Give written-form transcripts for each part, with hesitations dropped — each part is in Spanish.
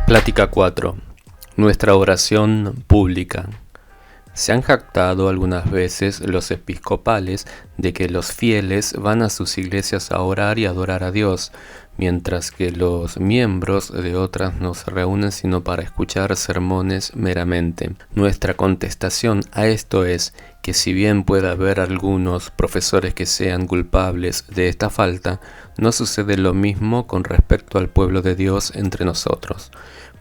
Plática 4. Nuestra oración pública. Se han jactado algunas veces los episcopales de que los fieles van a sus iglesias a orar y adorar a Dios, mientras que los miembros de otras no se reúnen sino para escuchar sermones meramente. Nuestra contestación a esto es que si bien puede haber algunos profesores que sean culpables de esta falta, no sucede lo mismo con respecto al pueblo de Dios entre nosotros,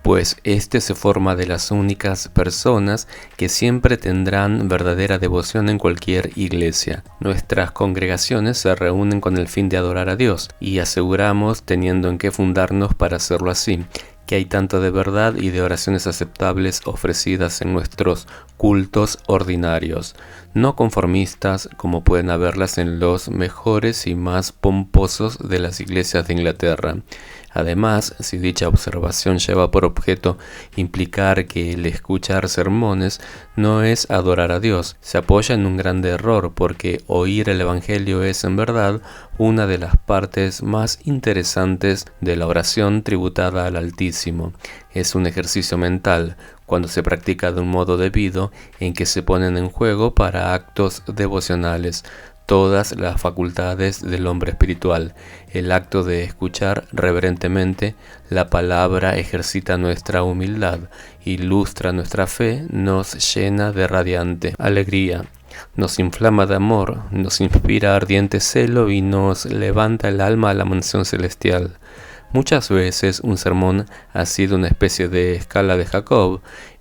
pues éste se forma de las únicas personas que siempre tendrán verdadera devoción en cualquier iglesia. Nuestras congregaciones se reúnen con el fin de adorar a Dios, y aseguramos, teniendo en qué fundarnos para hacerlo así, que hay tanto de verdad y de oraciones aceptables ofrecidas en nuestros cultos ordinarios, no conformistas como pueden haberlas en los mejores y más pomposos de las iglesias de Inglaterra. Además, si dicha observación lleva por objeto implicar que el escuchar sermones no es adorar a Dios, se apoya en un grande error, porque oír el Evangelio es en verdad una de las partes más interesantes de la oración tributada al Altísimo. Es un ejercicio mental, cuando se practica de un modo debido, en que se ponen en juego para actos devocionales todas las facultades del hombre espiritual. El acto de escuchar reverentemente la palabra ejercita nuestra humildad, ilustra nuestra fe, nos llena de radiante alegría, nos inflama de amor, nos inspira ardiente celo y nos levanta el alma a la mansión celestial. Muchas veces un sermón ha sido una especie de escala de Jacob,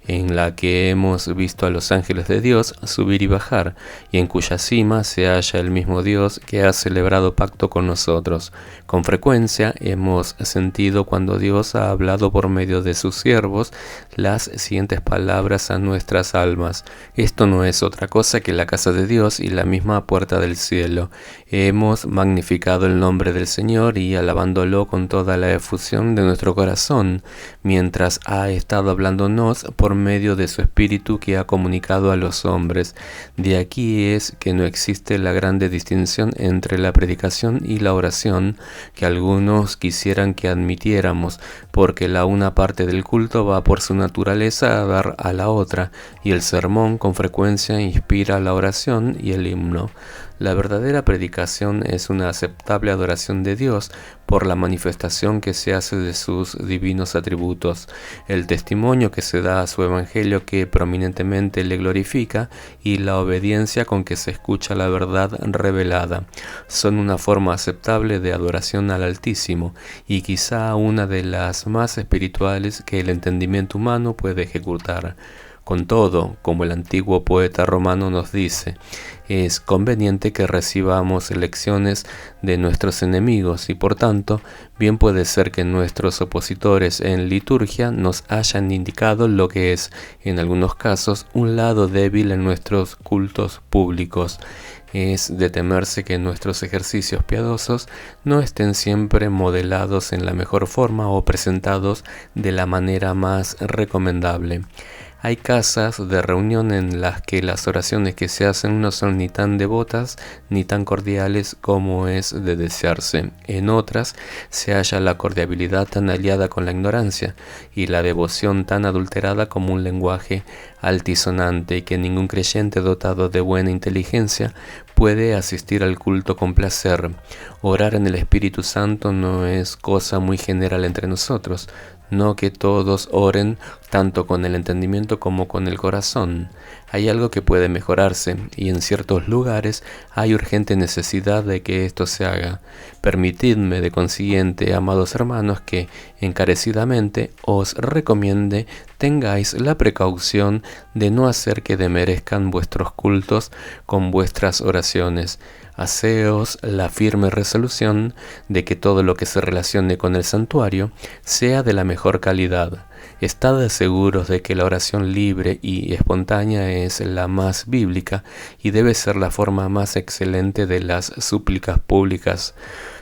en la que hemos visto a los ángeles de Dios subir y bajar, y en cuya cima se halla el mismo Dios que ha celebrado pacto con nosotros. Con frecuencia hemos sentido cuando Dios ha hablado por medio de sus siervos las siguientes palabras a nuestras almas: esto no es otra cosa que la casa de Dios y la misma puerta del cielo. Hemos magnificado el nombre del Señor y alabándolo con toda la efusión de nuestro corazón, mientras ha estado hablándonos por medio de su Espíritu que ha comunicado a los hombres. De aquí es que no existe la grande distinción entre la predicación y la oración que algunos quisieran que admitiéramos, porque la una parte del culto va por su naturaleza a dar a la otra, y el sermón con frecuencia inspira la oración y el himno. La verdadera predicación es una aceptable adoración de Dios por la manifestación que se hace de sus divinos atributos, el testimonio que se da a su evangelio que prominentemente le glorifica y la obediencia con que se escucha la verdad revelada. Son una forma aceptable de adoración al Altísimo y quizá una de las más espirituales que el entendimiento humano puede ejecutar. Con todo, como el antiguo poeta romano nos dice, es conveniente que recibamos lecciones de nuestros enemigos y por tanto, bien puede ser que nuestros opositores en liturgia nos hayan indicado lo que es, en algunos casos, un lado débil en nuestros cultos públicos. Es de temerse que nuestros ejercicios piadosos no estén siempre modelados en la mejor forma o presentados de la manera más recomendable. Hay casas de reunión en las que las oraciones que se hacen no son ni tan devotas ni tan cordiales como es de desearse. En otras se halla la cordialidad tan aliada con la ignorancia y la devoción tan adulterada como un lenguaje altisonante, y que ningún creyente dotado de buena inteligencia puede asistir al culto con placer. Orar en el Espíritu Santo no es cosa muy general entre nosotros, no que todos oren tanto con el entendimiento como con el corazón. Hay algo que puede mejorarse, y en ciertos lugares hay urgente necesidad de que esto se haga. Permitidme, de consiguiente, amados hermanos, que encarecidamente os recomiende tengáis la precaución de no hacer que demerezcan vuestros cultos con vuestras oraciones. Haceos la firme resolución de que todo lo que se relacione con el santuario sea de la mejor calidad. Estad seguros de que la oración libre y espontánea es la más bíblica y debe ser la forma más excelente de las súplicas públicas.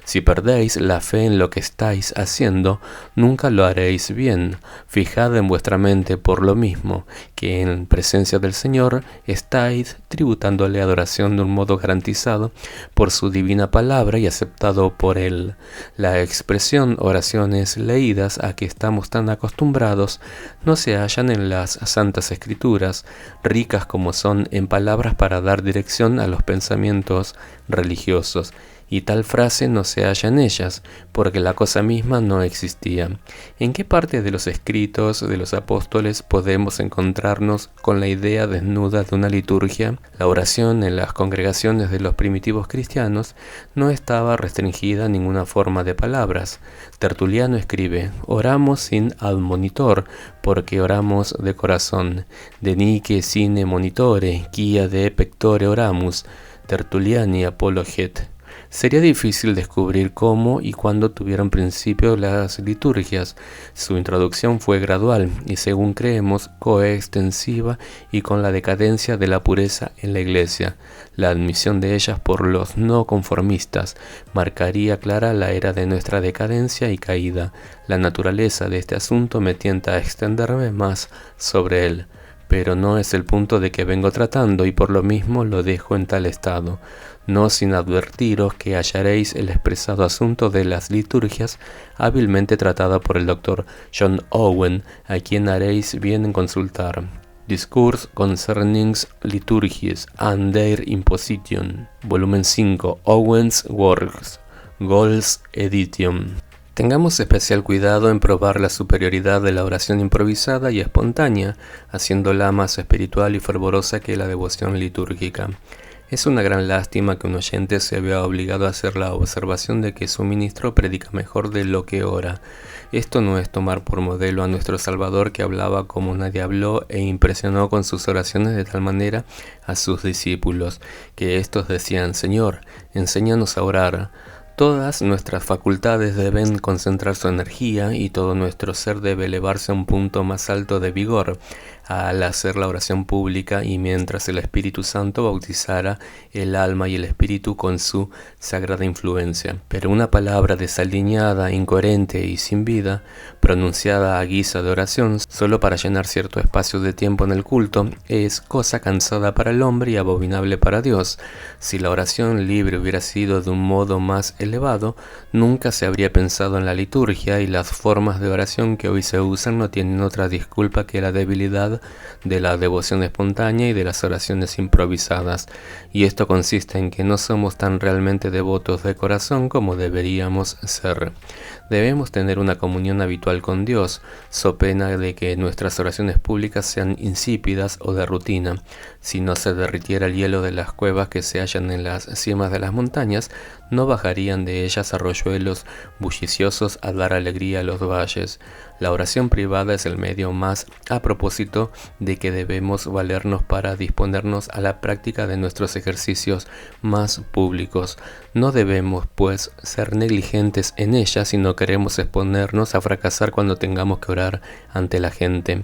Si perdéis la fe en lo que estáis haciendo, nunca lo haréis bien. Fijad en vuestra mente por lo mismo, que en presencia del Señor estáis tributándole adoración de un modo garantizado por su divina palabra y aceptado por Él. La expresión oraciones leídas a que estamos tan acostumbrados no se hallan en las Santas Escrituras, ricas como son en palabras para dar dirección a los pensamientos religiosos. Y tal frase no se halla en ellas, porque la cosa misma no existía. ¿En qué parte de los escritos de los apóstoles podemos encontrarnos con la idea desnuda de una liturgia? La oración en las congregaciones de los primitivos cristianos no estaba restringida a ninguna forma de palabras. Tertuliano escribe: oramos sin admonitor, porque oramos de corazón. Denique sine monitore, quia de pectore oramus. Tertuliani apologet. Sería difícil descubrir cómo y cuándo tuvieron principio las liturgias. Su introducción fue gradual y, según creemos, coextensiva y con la decadencia de la pureza en la Iglesia. La admisión de ellas por los no conformistas marcaría clara la era de nuestra decadencia y caída. La naturaleza de este asunto me tienta a extenderme más sobre él, pero no es el punto de que vengo tratando y por lo mismo lo dejo en tal estado. No sin advertiros que hallaréis el expresado asunto de las liturgias hábilmente tratado por el Dr. John Owen, a quien haréis bien en consultar. Discourse Concerning Liturgies and Their Imposition, volumen 5, Owen's Works, Gold's Edition. Tengamos especial cuidado en probar la superioridad de la oración improvisada y espontánea, haciéndola más espiritual y fervorosa que la devoción litúrgica. Es una gran lástima que un oyente se vea obligado a hacer la observación de que su ministro predica mejor de lo que ora. Esto no es tomar por modelo a nuestro Salvador, que hablaba como nadie habló e impresionó con sus oraciones de tal manera a sus discípulos, que éstos decían: Señor, enséñanos a orar. Todas nuestras facultades deben concentrar su energía y todo nuestro ser debe elevarse a un punto más alto de vigor al hacer la oración pública y mientras el Espíritu Santo bautizara el alma y el espíritu con su sagrada influencia. Pero una palabra desalineada, incoherente y sin vida, pronunciada a guisa de oración solo para llenar cierto espacio de tiempo en el culto, es cosa cansada para el hombre y abominable para Dios. Si la oración libre hubiera sido de un modo más elevado, nunca se habría pensado en la liturgia, y las formas de oración que hoy se usan no tienen otra disculpa que la debilidad de la devoción espontánea y de las oraciones improvisadas. Y esto consiste en que no somos tan realmente devotos de corazón como deberíamos ser. Debemos tener una comunión habitual con Dios, so pena de que nuestras oraciones públicas sean insípidas o de rutina. Si no se derritiera el hielo de las cuevas que se hallan en las cimas de las montañas, no bajarían de ellas arroyuelos bulliciosos a dar alegría a los valles. La oración privada es el medio más a propósito de que debemos valernos para disponernos a la práctica de nuestros ejercicios más públicos. No debemos, pues, ser negligentes en ella si no queremos exponernos a fracasar cuando tengamos que orar ante la gente.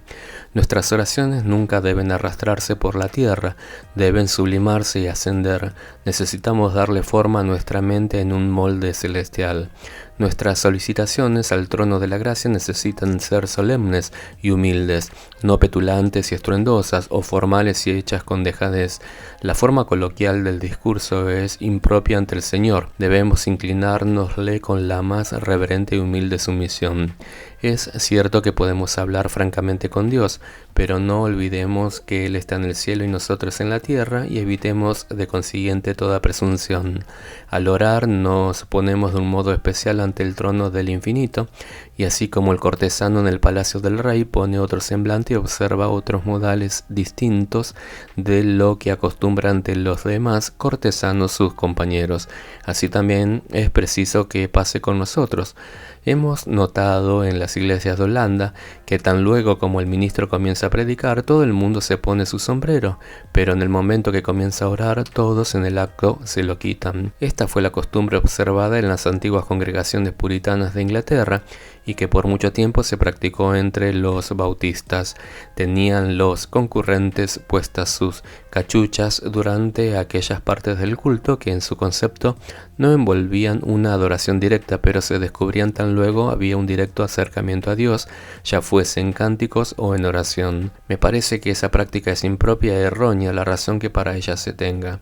Nuestras oraciones nunca deben arrastrarse por la tierra, deben sublimarse y ascender. Necesitamos darle forma a nuestra mente en un molde celestial. Nuestras solicitaciones al trono de la gracia necesitan ser solemnes y humildes, no petulantes y estruendosas o formales y hechas con dejadez. La forma coloquial del discurso es impropia ante el Señor. Debemos inclinárnosle con la más reverente y humilde sumisión. Es cierto que podemos hablar francamente con Dios, pero no olvidemos que Él está en el cielo y nosotros en la tierra, y evitemos de consiguiente toda presunción. Al orar nos ponemos de un modo especial ante el trono del infinito, y así como el cortesano en el palacio del rey pone otro semblante y observa otros modales distintos de lo que acostumbra ante los demás cortesanos sus compañeros, así también es preciso que pase con nosotros. Hemos notado en las iglesias de Holanda que tan luego como el ministro comienza a predicar, todo el mundo se pone su sombrero, pero en el momento que comienza a orar, todos en el acto se lo quitan. Esta fue la costumbre observada en las antiguas congregaciones oraciones puritanas de Inglaterra y que por mucho tiempo se practicó entre los bautistas. Tenían los concurrentes puestas sus cachuchas durante aquellas partes del culto que en su concepto no envolvían una adoración directa, pero se descubrían tan luego había un directo acercamiento a Dios, ya fuese en cánticos o en oración. Me parece que esa práctica es impropia e errónea la razón que para ella se tenga.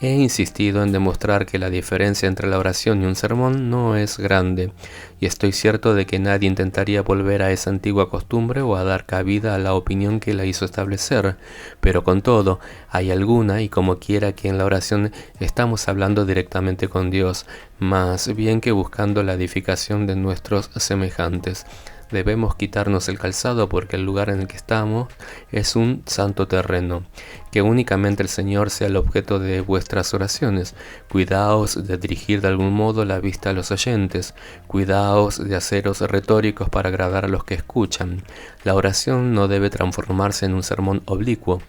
He insistido en demostrar que la diferencia entre la oración y un sermón no es grande, y estoy cierto de que nadie intentaría volver a esa antigua costumbre o a dar cabida a la opinión que la hizo establecer, pero con todo, hay alguna, y como quiera que en la oración estamos hablando directamente con Dios, más bien que buscando la edificación de nuestros semejantes. Debemos quitarnos el calzado porque el lugar en el que estamos es un santo terreno. Que únicamente el Señor sea el objeto de vuestras oraciones. Cuidaos de dirigir de algún modo la vista a los oyentes. Cuidaos de haceros retóricos para agradar a los que escuchan. La oración no debe transformarse en un sermón oblicuo.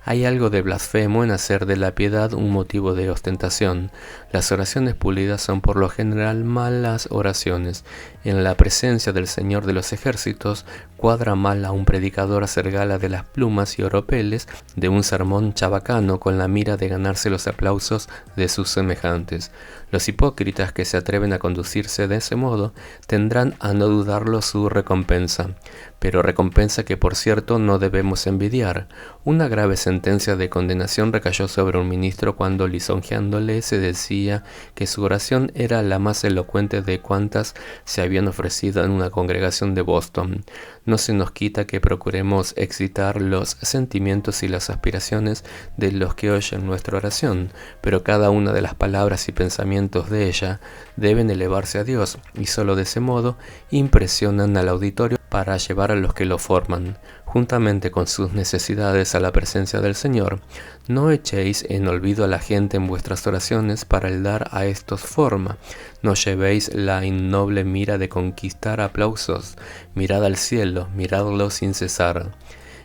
Hay algo de blasfemo en hacer de la piedad un motivo de ostentación. Las oraciones pulidas son por lo general malas oraciones. En la presencia del Señor de los ejércitos, cuadra mal a un predicador hacer gala de las plumas y oropeles de un sermón chabacano con la mira de ganarse los aplausos de sus semejantes. Los hipócritas que se atreven a conducirse de ese modo tendrán a no dudarlo su recompensa, pero recompensa que por cierto no debemos envidiar. Una grave sentencia de condenación recayó sobre un ministro cuando lisonjeándole se decía que su oración era la más elocuente de cuantas se habían ofrecido en una congregación de Boston. No se nos quita que procuremos excitar los sentimientos y las aspiraciones de los que oyen nuestra oración, pero cada una de las palabras y pensamientos de ella deben elevarse a Dios, y sólo de ese modo impresionan al auditorio para llevar a los que lo forman, juntamente con sus necesidades, a la presencia del Señor. No echéis en olvido a la gente en vuestras oraciones para el dar a estos forma. No llevéis la innoble mira de conquistar aplausos. Mirad al cielo, miradlo sin cesar.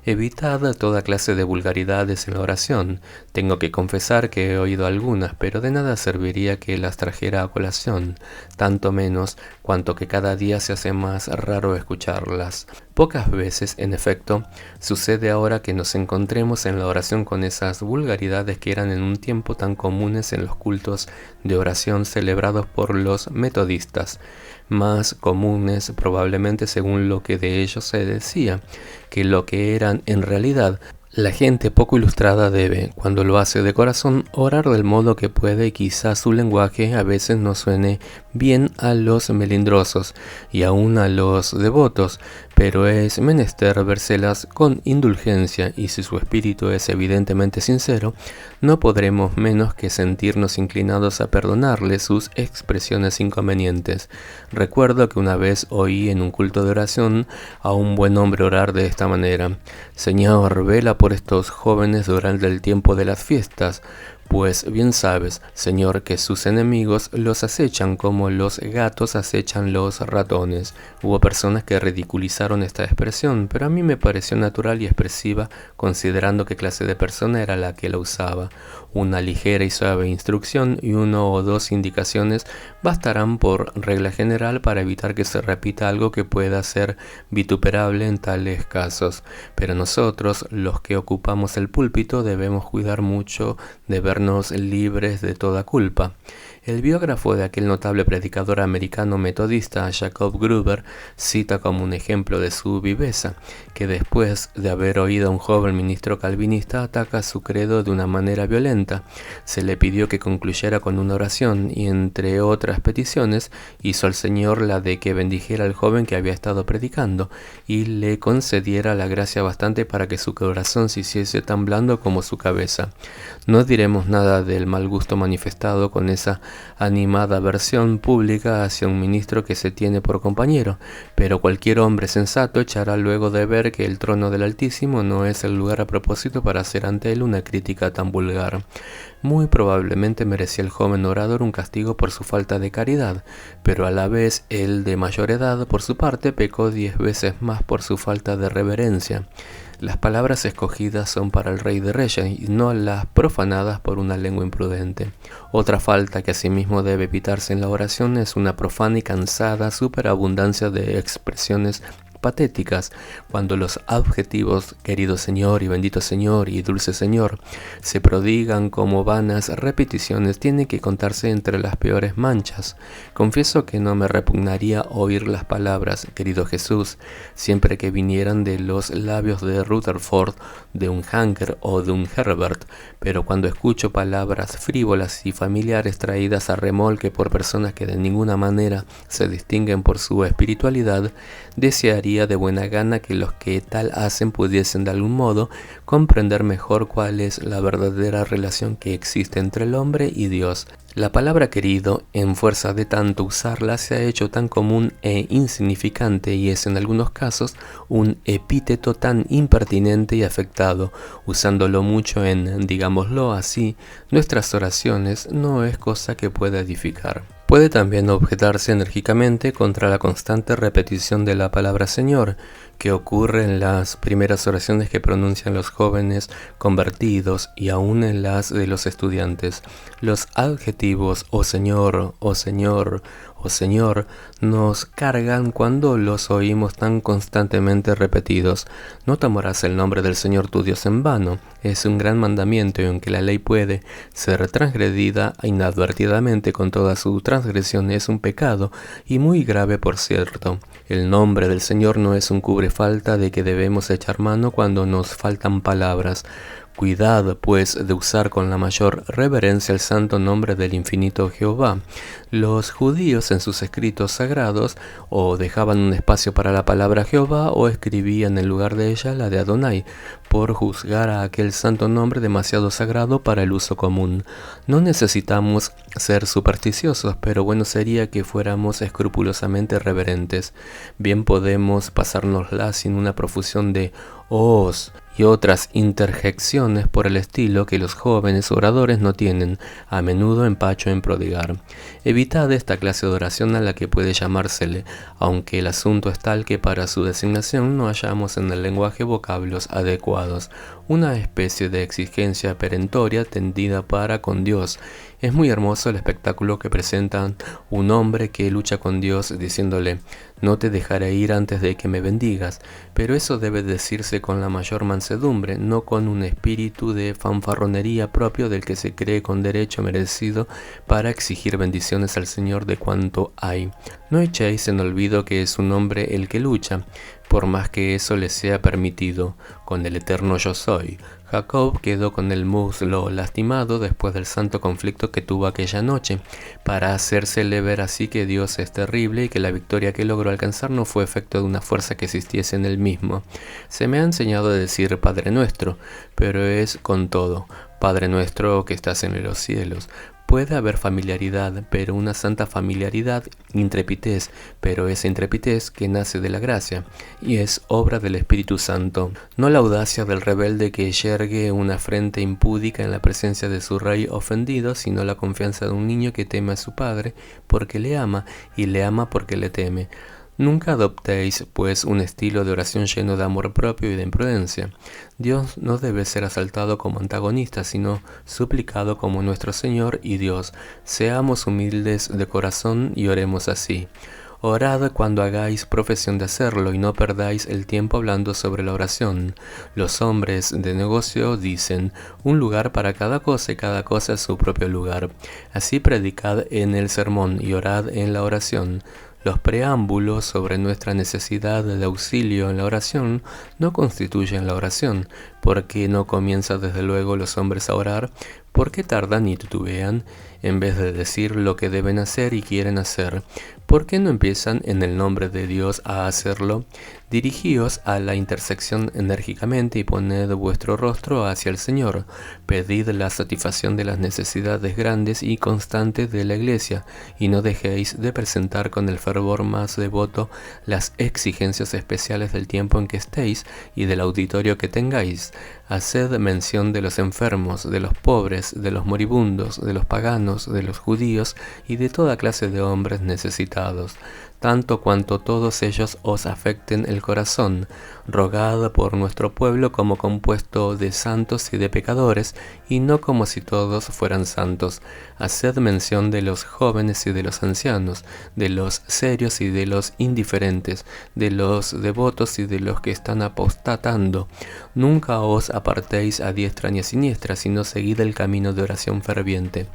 Evitad toda clase de vulgaridades en la oración. Tengo que confesar que he oído algunas, pero de nada serviría que las trajera a colación, tanto menos cuanto que cada día se hace más raro escucharlas. Pocas veces, en efecto, sucede ahora que nos encontremos en la oración con esas vulgaridades que eran en un tiempo tan comunes en los cultos de oración celebrados por los metodistas, más comunes probablemente según lo que de ellos se decía, que lo que eran en realidad. La gente poco ilustrada debe, cuando lo hace de corazón, orar del modo que puede y quizás su lenguaje a veces no suene bien a los melindrosos y aún a los devotos, pero es menester vérselas con indulgencia y si su espíritu es evidentemente sincero, no podremos menos que sentirnos inclinados a perdonarle sus expresiones inconvenientes. Recuerdo que una vez oí en un culto de oración a un buen hombre orar de esta manera: Señor, vela por estos jóvenes durante el tiempo de las fiestas, pues bien sabes, Señor, que sus enemigos los acechan como los gatos acechan los ratones. Hubo personas que ridiculizaron esta expresión, pero a mí me pareció natural y expresiva, considerando qué clase de persona era la que la usaba. Una ligera y suave instrucción y 1 o 2 indicaciones bastarán por regla general para evitar que se repita algo que pueda ser vituperable en tales casos. Pero nosotros, los que ocupamos el púlpito, debemos cuidar mucho de vernos libres de toda culpa. El biógrafo de aquel notable predicador americano metodista, Jacob Gruber, cita como un ejemplo de su viveza, que después de haber oído a un joven ministro calvinista ataca su credo de una manera violenta. Se le pidió que concluyera con una oración y, entre otras peticiones, hizo al Señor la de que bendijera al joven que había estado predicando y le concediera la gracia bastante para que su corazón se hiciese tan blando como su cabeza. No diremos nada del mal gusto manifestado con esa animada versión pública hacia un ministro que se tiene por compañero, pero cualquier hombre sensato echará luego de ver que el trono del Altísimo no es el lugar a propósito para hacer ante él una crítica tan vulgar. Muy probablemente merecía el joven orador un castigo por su falta de caridad, pero a la vez él de mayor edad, por su parte, pecó 10 veces más por su falta de reverencia. Las palabras escogidas son para el Rey de Reyes y no las profanadas por una lengua imprudente. Otra falta que asimismo debe evitarse en la oración es una profana y cansada superabundancia de expresiones patéticas, cuando los adjetivos querido Señor y bendito Señor y dulce Señor se prodigan como vanas repeticiones. Tiene que contarse entre las peores manchas. Confieso que no me repugnaría oír las palabras querido Jesús siempre que vinieran de los labios de Rutherford, de un Hanker o de un Herbert, pero cuando escucho palabras frívolas y familiares traídas a remolque por personas que de ninguna manera se distinguen por su espiritualidad, desearía de buena gana que los que tal hacen pudiesen de algún modo comprender mejor cuál es la verdadera relación que existe entre el hombre y Dios. La palabra querido, en fuerza de tanto usarla, se ha hecho tan común e insignificante y es en algunos casos un epíteto tan impertinente y afectado. Usándolo mucho en, digámoslo así, nuestras oraciones, no es cosa que pueda edificar. Puede también objetarse enérgicamente contra la constante repetición de la palabra Señor, que ocurre en las primeras oraciones que pronuncian los jóvenes convertidos y aún en las de los estudiantes. Los adjetivos "oh Señor", "oh Señor", "oh Señor" nos cargan cuando los oímos tan constantemente repetidos. No tomarás el nombre del Señor tu Dios en vano. Es un gran mandamiento y aunque la ley puede ser transgredida inadvertidamente con toda su transgresión, es un pecado y muy grave por cierto. El nombre del Señor no es un cubrefalta de que debemos echar mano cuando nos faltan palabras. Cuidad, pues, de usar con la mayor reverencia el santo nombre del infinito Jehová. Los judíos en sus escritos sagrados o dejaban un espacio para la palabra Jehová o escribían en lugar de ella la de Adonai, por juzgar a aquel santo nombre demasiado sagrado para el uso común. No necesitamos ser supersticiosos, pero bueno sería que fuéramos escrupulosamente reverentes. Bien podemos pasárnosla sin una profusión de ohs y otras interjecciones por el estilo que los jóvenes oradores no tienen a menudo empacho en prodigar. Evitad esta clase de oración a la que puede llamársele, aunque el asunto es tal que para su designación no hallamos en el lenguaje vocablos adecuados, una especie de exigencia perentoria tendida para con Dios. Es muy hermoso el espectáculo que presentan un hombre que lucha con Dios diciéndole: no te dejaré ir antes de que me bendigas, pero eso debe decirse con la mayor mansedumbre, no con un espíritu de fanfarronería propio del que se cree con derecho merecido para exigir bendiciones al Señor de cuanto hay. No echéis en olvido que es un hombre el que lucha, por más que eso le sea permitido, con el eterno yo soy. Jacob quedó con el muslo lastimado después del santo conflicto que tuvo aquella noche, para hacérsele ver así que Dios es terrible y que la victoria que logró alcanzar no fue efecto de una fuerza que existiese en él mismo. Se me ha enseñado a decir Padre Nuestro, pero es con todo, Padre Nuestro que estás en los cielos. Puede haber familiaridad, pero una santa familiaridad, intrepidez, pero esa intrepidez que nace de la gracia, y es obra del Espíritu Santo, no la audacia del rebelde que yergue una frente impúdica en la presencia de su rey ofendido, sino la confianza de un niño que teme a su padre porque le ama, y le ama porque le teme. Nunca adoptéis, pues, un estilo de oración lleno de amor propio y de imprudencia. Dios no debe ser asaltado como antagonista, sino suplicado como nuestro Señor y Dios. Seamos humildes de corazón y oremos así. Orad cuando hagáis profesión de hacerlo y no perdáis el tiempo hablando sobre la oración. Los hombres de negocio dicen: un lugar para cada cosa y cada cosa su propio lugar. Así predicad en el sermón y orad en la oración. Los preámbulos sobre nuestra necesidad de auxilio en la oración no constituyen la oración. ¿Por qué no comienzan desde luego los hombres a orar? ¿Por qué tardan y titubean en vez de decir lo que deben hacer y quieren hacer? ¿Por qué no empiezan en el nombre de Dios a hacerlo? Dirigíos a la intersección enérgicamente y poned vuestro rostro hacia el Señor. Pedid la satisfacción de las necesidades grandes y constantes de la Iglesia, y no dejéis de presentar con el fervor más devoto las exigencias especiales del tiempo en que estéis y del auditorio que tengáis. Haced mención de los enfermos, de los pobres, de los moribundos, de los paganos, de los judíos y de toda clase de hombres necesitados. necesitados, tanto cuanto todos ellos os afecten el corazón. Rogad por nuestro pueblo como compuesto de santos y de pecadores, y no como si todos fueran santos. Haced mención de los jóvenes y de los ancianos, de los serios y de los indiferentes, de los devotos y de los que están apostatando. Nunca os apartéis a diestra ni a siniestra, sino seguid el camino de oración ferviente.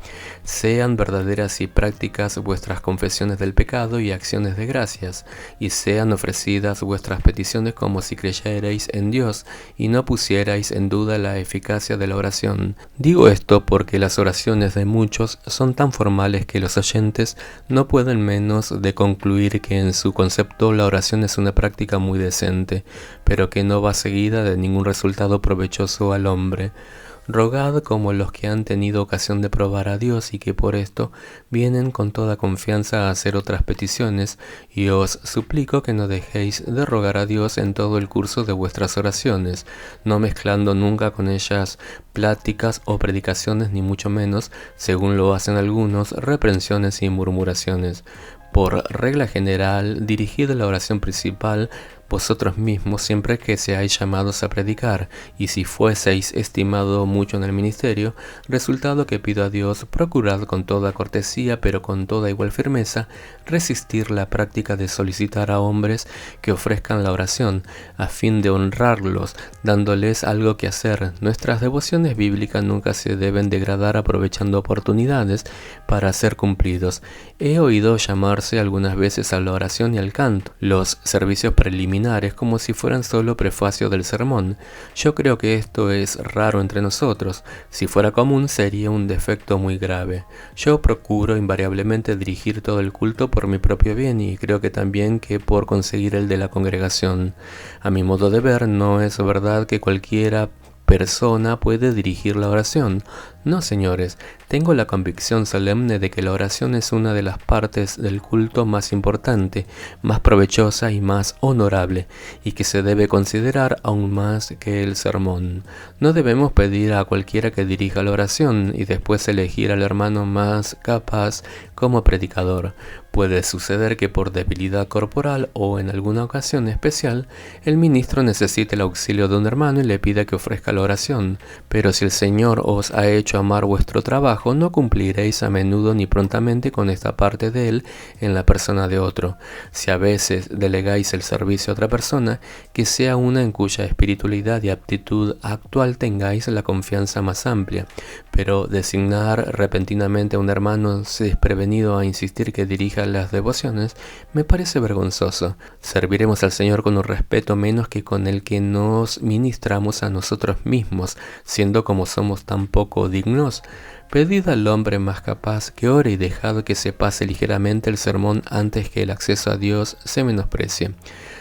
Sean verdaderas y prácticas vuestras confesiones del pecado y acciones de gracias, y sean ofrecidas vuestras peticiones como si creyerais en Dios y no pusierais en duda la eficacia de la oración. Digo esto porque las oraciones de muchos son tan formales que los oyentes no pueden menos de concluir que en su concepto la oración es una práctica muy decente, pero que no va seguida de ningún resultado provechoso al hombre. Rogad como los que han tenido ocasión de probar a Dios y que por esto vienen con toda confianza a hacer otras peticiones, y os suplico que no dejéis de rogar a Dios en todo el curso de vuestras oraciones, no mezclando nunca con ellas pláticas o predicaciones, ni mucho menos, según lo hacen algunos, reprensiones y murmuraciones. Por regla general, dirigid la oración principal vosotros mismos siempre que seáis llamados a predicar, y si fueseis estimado mucho en el ministerio, resultado que pido a Dios, procurad con toda cortesía, pero con toda igual firmeza, resistir la práctica de solicitar a hombres que ofrezcan la oración, a fin de honrarlos, dándoles algo que hacer. Nuestras devociones bíblicas nunca se deben degradar aprovechando oportunidades para ser cumplidos. He oído llamarse algunas veces a la oración y al canto, los servicios preliminares, como si fueran solo prefacio del sermón. Yo creo que esto es raro entre nosotros. Si fuera común sería un defecto muy grave. Yo procuro invariablemente dirigir todo el culto por mi propio bien, y creo que también que por conseguir el de la congregación. A mi modo de ver, no es verdad que cualquiera persona puede dirigir la oración. No, señores, tengo la convicción solemne de que la oración es una de las partes del culto más importante, más provechosa y más honorable, y que se debe considerar aún más que el sermón. No debemos pedir a cualquiera que dirija la oración y después elegir al hermano más capaz como predicador. Puede suceder que por debilidad corporal o en alguna ocasión especial, el ministro necesite el auxilio de un hermano y le pida que ofrezca la oración, pero si el Señor os ha hecho amar vuestro trabajo, no cumpliréis a menudo ni prontamente con esta parte de él en la persona de otro. Si a veces delegáis el servicio a otra persona, que sea una en cuya espiritualidad y aptitud actual tengáis la confianza más amplia, pero designar repentinamente a un hermano desprevenido a insistir que dirija las devociones me parece vergonzoso. Serviremos al Señor con un respeto menos que con el que nos ministramos a nosotros mismos, siendo como somos tan poco dignos. Pedid al hombre más capaz que ore y dejad que se pase ligeramente el sermón antes que el acceso a Dios se menosprecie.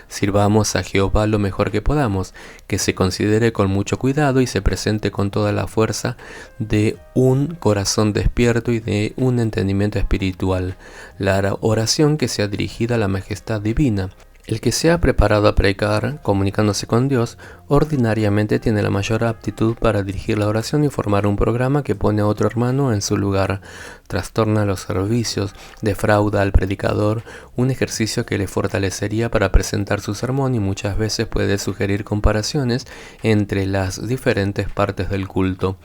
Sirvamos a Jehová lo mejor que podamos, que se considere con mucho cuidado y se presente con toda la fuerza de un corazón despierto y de un entendimiento espiritual. La oración que sea dirigida a la majestad divina. El que sea preparado a predicar, comunicándose con Dios, ordinariamente tiene la mayor aptitud para dirigir la oración y formar un programa que pone a otro hermano en su lugar, trastorna los servicios, defrauda al predicador, un ejercicio que le fortalecería para presentar su sermón, y muchas veces puede sugerir comparaciones entre las diferentes partes del culto,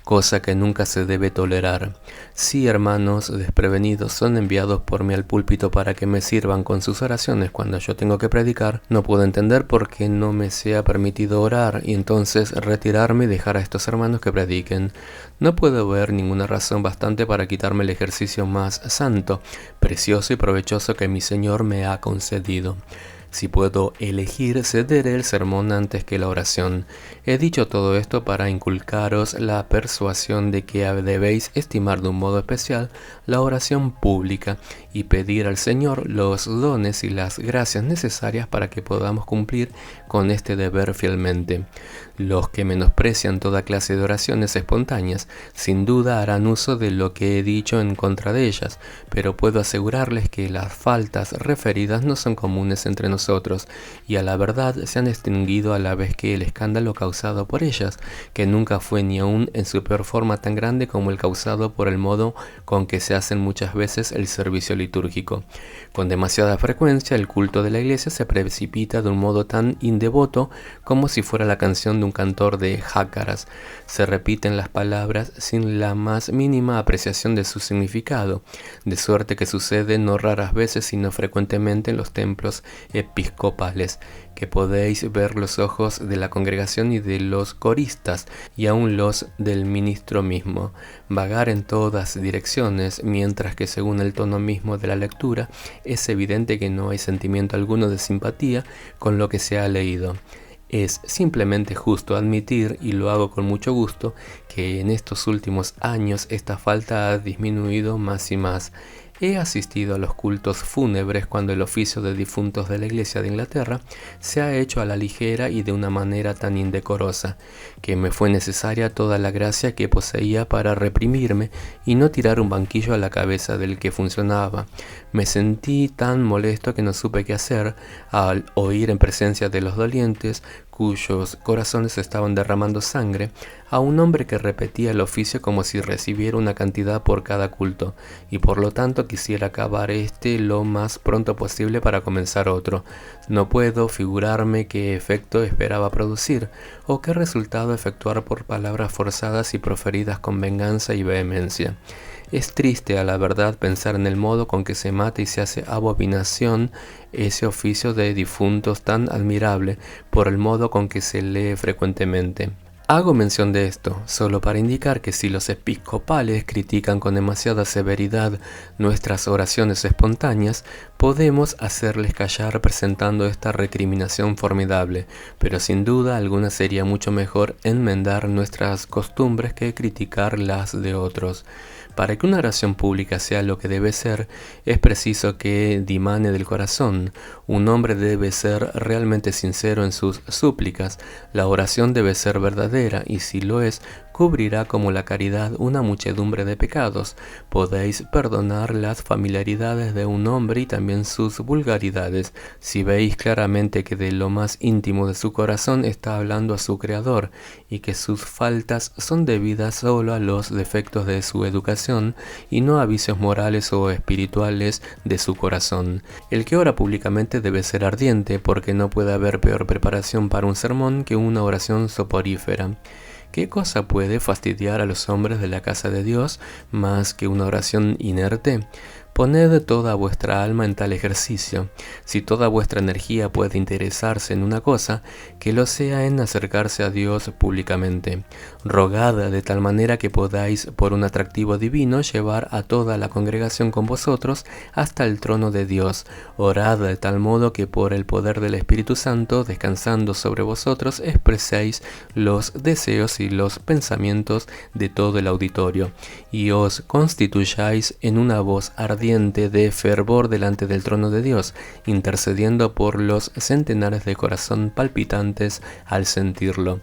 cosa que nunca se debe tolerar. Si hermanos desprevenidos son enviados por mí al púlpito para que me sirvan con sus oraciones cuando yo tengo que predicar, no puedo entender por qué no me sea permitido orar y entonces retirarme y dejar a estos hermanos que prediquen. No puedo ver ninguna razón bastante para quitarme el ejercicio más santo, precioso y provechoso que mi Señor me ha concedido. Si puedo elegir, cederé el sermón antes que la oración. He dicho todo esto para inculcaros la persuasión de que debéis estimar de un modo especial la oración pública y pedir al Señor los dones y las gracias necesarias para que podamos cumplir con este deber fielmente. Los que menosprecian toda clase de oraciones espontáneas, sin duda harán uso de lo que he dicho en contra de ellas, pero puedo asegurarles que las faltas referidas no son comunes entre nosotros, nosotros, y a la verdad se han extinguido a la vez que el escándalo causado por ellas, que nunca fue ni aún en su peor forma tan grande como el causado por el modo con que se hacen muchas veces el servicio litúrgico. Con demasiada frecuencia el culto de la iglesia se precipita de un modo tan indevoto como si fuera la canción de un cantor de jácaras. Se repiten las palabras sin la más mínima apreciación de su significado, de suerte que sucede no raras veces sino frecuentemente en los templos episcopales, que podéis ver los ojos de la congregación y de los coristas, y aun los del ministro mismo, vagar en todas direcciones, mientras que según el tono mismo de la lectura, es evidente que no hay sentimiento alguno de simpatía con lo que se ha leído. Es simplemente justo admitir, y lo hago con mucho gusto, que en estos últimos años esta falta ha disminuido más y más. He asistido a los cultos fúnebres cuando el oficio de difuntos de la Iglesia de Inglaterra se ha hecho a la ligera y de una manera tan indecorosa, que me fue necesaria toda la gracia que poseía para reprimirme y no tirar un banquillo a la cabeza del que funcionaba. Me sentí tan molesto que no supe qué hacer al oír en presencia de los dolientes, cuyos corazones estaban derramando sangre, a un hombre que repetía el oficio como si recibiera una cantidad por cada culto, y por lo tanto quisiera acabar este lo más pronto posible para comenzar otro. No puedo figurarme qué efecto esperaba producir, o qué resultado efectuar por palabras forzadas y proferidas con venganza y vehemencia. Es triste a la verdad pensar en el modo con que se mata y se hace abominación ese oficio de difuntos tan admirable por el modo con que se lee frecuentemente. Hago mención de esto solo para indicar que si los episcopales critican con demasiada severidad nuestras oraciones espontáneas, podemos hacerles callar presentando esta recriminación formidable, pero sin duda alguna sería mucho mejor enmendar nuestras costumbres que criticar las de otros. Para que una oración pública sea lo que debe ser, es preciso que dimane del corazón. Un hombre debe ser realmente sincero en sus súplicas. La oración debe ser verdadera, y si lo es, cubrirá como la caridad una muchedumbre de pecados. Podéis perdonar las familiaridades de un hombre y también sus vulgaridades, si veis claramente que de lo más íntimo de su corazón está hablando a su Creador, y que sus faltas son debidas solo a los defectos de su educación, y no a vicios morales o espirituales de su corazón. El que ora públicamente debe ser ardiente, porque no puede haber peor preparación para un sermón que una oración soporífera. ¿Qué cosa puede fastidiar a los hombres de la casa de Dios más que una oración inerte? Poned toda vuestra alma en tal ejercicio. Si toda vuestra energía puede interesarse en una cosa, que lo sea en acercarse a Dios públicamente. Rogad de tal manera que podáis, por un atractivo divino, llevar a toda la congregación con vosotros hasta el trono de Dios. Orad de tal modo que por el poder del Espíritu Santo, descansando sobre vosotros, expreséis los deseos y los pensamientos de todo el auditorio, y os constituyáis en una voz ardiente de fervor delante del trono de Dios, intercediendo por los centenares de corazón palpitantes al sentirlo.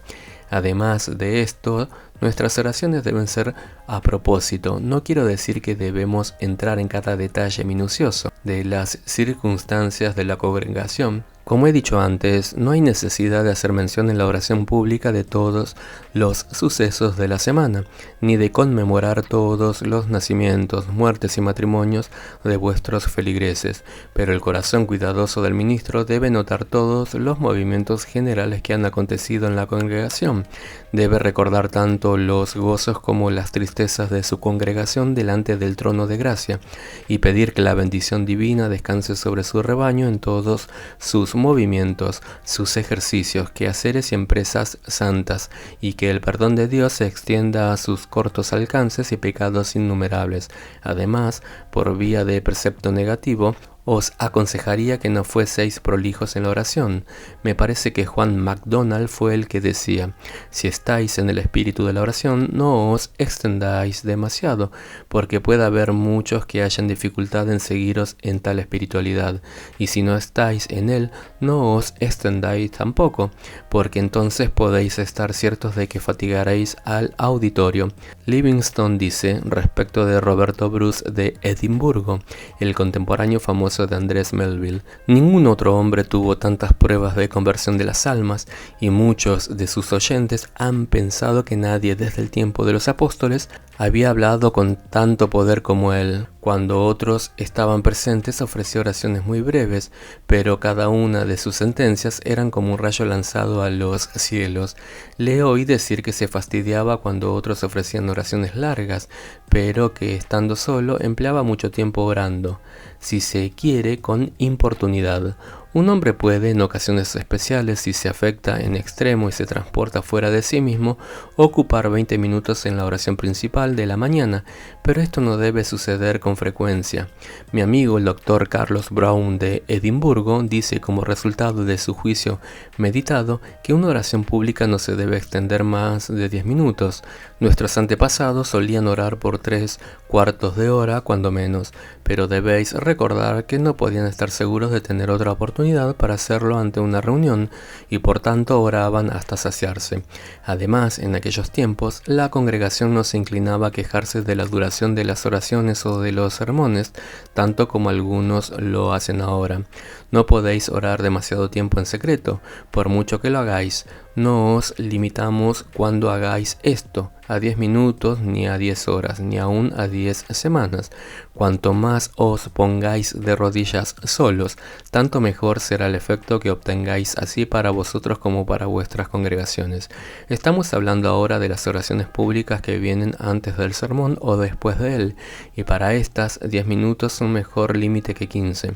Además de esto, nuestras oraciones deben ser a propósito. No quiero decir que debemos entrar en cada detalle minucioso de las circunstancias de la congregación. Como he dicho antes, no hay necesidad de hacer mención en la oración pública de todos los sucesos de la semana, ni de conmemorar todos los nacimientos, muertes y matrimonios de vuestros feligreses, pero el corazón cuidadoso del ministro debe notar todos los movimientos generales que han acontecido en la congregación. Debe recordar tanto los gozos como las tristezas de su congregación delante del trono de gracia, y pedir que la bendición divina descanse sobre su rebaño en todos sus movimientos, sus ejercicios, quehaceres y empresas santas, y que el perdón de Dios se extienda a sus cortos alcances y pecados innumerables. Además, por vía de precepto negativo, os aconsejaría que no fueseis prolijos en la oración. Me parece que Juan MacDonald fue el que decía: si estáis en el espíritu de la oración, no os extendáis demasiado, porque puede haber muchos que hayan dificultad en seguiros en tal espiritualidad, y si no estáis en él, no os extendáis tampoco, porque entonces podéis estar ciertos de que fatigaréis al auditorio. Livingstone dice respecto de Roberto Bruce de Edimburgo, el contemporáneo famoso esposo de Andrés Melville. Ningún otro hombre tuvo tantas pruebas de conversión de las almas, y muchos de sus oyentes han pensado que nadie desde el tiempo de los apóstoles había hablado con tanto poder como él. Cuando otros estaban presentes ofreció oraciones muy breves, pero cada una de sus sentencias eran como un rayo lanzado a los cielos. Le oí decir que se fastidiaba cuando otros ofrecían oraciones largas, pero que estando solo empleaba mucho tiempo orando, si se quiere, con importunidad. Un hombre puede, en ocasiones especiales, si se afecta en extremo y se transporta fuera de sí mismo, ocupar 20 minutos en la oración principal de la mañana, pero esto no debe suceder con frecuencia. Mi amigo el Dr. Carlos Brown de Edimburgo dice como resultado de su juicio meditado que una oración pública no se debe extender más de 10 minutos. Nuestros antepasados solían orar por 3/4 de hora, cuando menos, pero debéis recordar que no podían estar seguros de tener otra oportunidad para hacerlo ante una reunión, y por tanto oraban hasta saciarse. Además, en aquellos tiempos, la congregación no se inclinaba a quejarse de la duración de las oraciones o de los sermones, tanto como algunos lo hacen ahora. No podéis orar demasiado tiempo en secreto, por mucho que lo hagáis. No os limitamos cuando hagáis esto a 10 minutos, ni a 10 horas, ni aún a 10 semanas. Cuanto más os pongáis de rodillas solos, tanto mejor será el efecto que obtengáis así para vosotros como para vuestras congregaciones. Estamos hablando ahora de las oraciones públicas que vienen antes del sermón o después de él, y para estas 10 minutos son mejor límite que 15.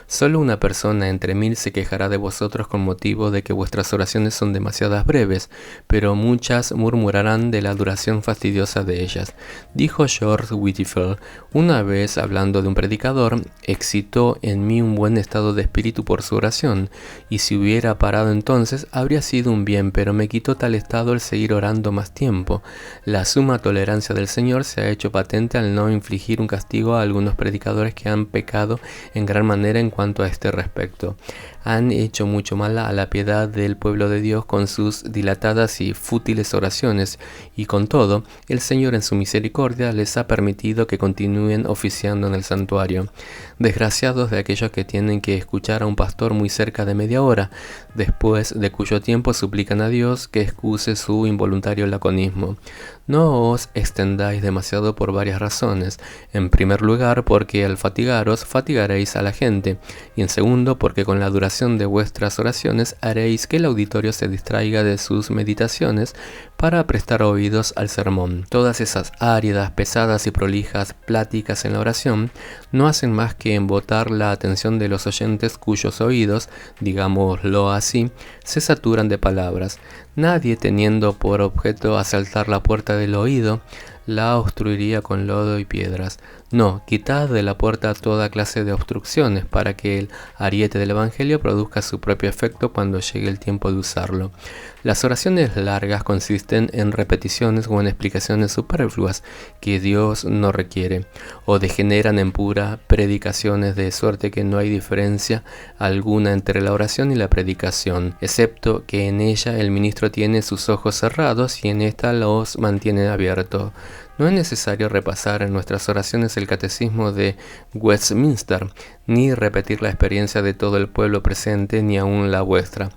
Solo una persona entre 1000 se quejará de vosotros con motivo de que vuestras oraciones son demasiadas breves, pero muchas murmurarán de la duración fastidiosa de ellas. Dijo George Whitefield, una vez hablando de un predicador: excitó en mí un buen estado de espíritu por su oración, y si hubiera parado entonces habría sido un bien, pero me quitó tal estado el seguir orando más tiempo. La suma tolerancia del Señor se ha hecho patente al no infligir un castigo a algunos predicadores que han pecado en gran manera en cuanto a este respecto. Han hecho mucho mal a la piedad del pueblo de Dios con sus dilatadas y fútiles oraciones, y con todo, el Señor en su misericordia les ha permitido que continúen oficiando en el santuario. Desgraciados de aquellos que tienen que escuchar a un pastor muy cerca de media hora, después de cuyo tiempo suplican a Dios que excuse su involuntario laconismo. No os extendáis demasiado por varias razones. En primer lugar, porque al fatigaros, fatigaréis a la gente, y en segundo, porque con la duración de vuestras oraciones haréis que el auditorio se distraiga de sus meditaciones para prestar oídos al sermón. Todas esas áridas, pesadas y prolijas pláticas en la oración no hacen más que embotar la atención de los oyentes, cuyos oídos, digámoslo así, se saturan de palabras. Nadie, teniendo por objeto asaltar la puerta del oído, la obstruiría con lodo y piedras. No, quitad de la puerta toda clase de obstrucciones para que el ariete del Evangelio produzca su propio efecto cuando llegue el tiempo de usarlo. Las oraciones largas consisten en repeticiones o en explicaciones superfluas que Dios no requiere, o degeneran en pura predicaciones, de suerte que no hay diferencia alguna entre la oración y la predicación, excepto que en ella el ministro tiene sus ojos cerrados y en esta los mantiene abiertos. No es necesario repasar en nuestras oraciones el catecismo de Westminster, ni repetir la experiencia de todo el pueblo presente, ni aun la vuestra.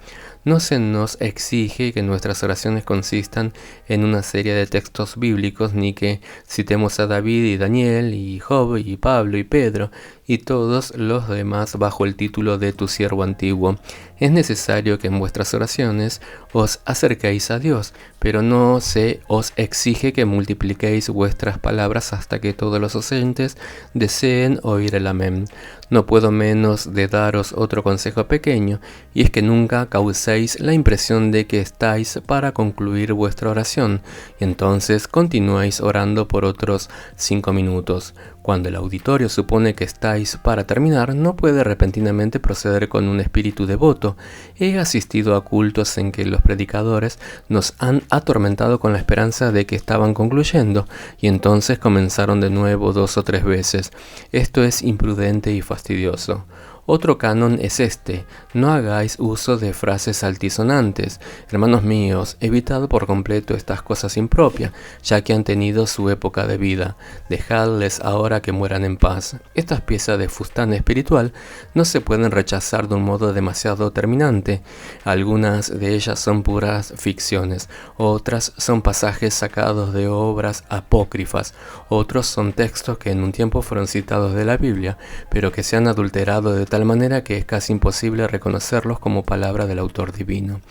No se nos exige que nuestras oraciones consistan en una serie de textos bíblicos, ni que citemos a David y Daniel y Job y Pablo y Pedro y todos los demás bajo el título de tu siervo antiguo. Es necesario que en vuestras oraciones os acerquéis a Dios, pero no se os exige que multipliquéis vuestras palabras hasta que todos los oyentes deseen oír el amén. No puedo menos de daros otro consejo pequeño, y es que nunca causéis la impresión de que estáis para concluir vuestra oración, y entonces continuáis orando por otros 5 minutos. Cuando el auditorio supone que estáis para terminar, no puede repentinamente proceder con un espíritu devoto. He asistido a cultos en que los predicadores nos han atormentado con la esperanza de que estaban concluyendo, y entonces comenzaron de nuevo 2 o 3 veces. Esto es imprudente y fastidioso. Otro canon es este: no hagáis uso de frases altisonantes. Hermanos míos, evitad por completo estas cosas impropias, ya que han tenido su época de vida. Dejadles ahora que mueran en paz. Estas piezas de fustán espiritual no se pueden rechazar de un modo demasiado terminante. Algunas de ellas son puras ficciones, otras son pasajes sacados de obras apócrifas, otros son textos que en un tiempo fueron citados de la Biblia, pero que se han adulterado de tal manera que es casi imposible reconocerlos como palabra del autor divino.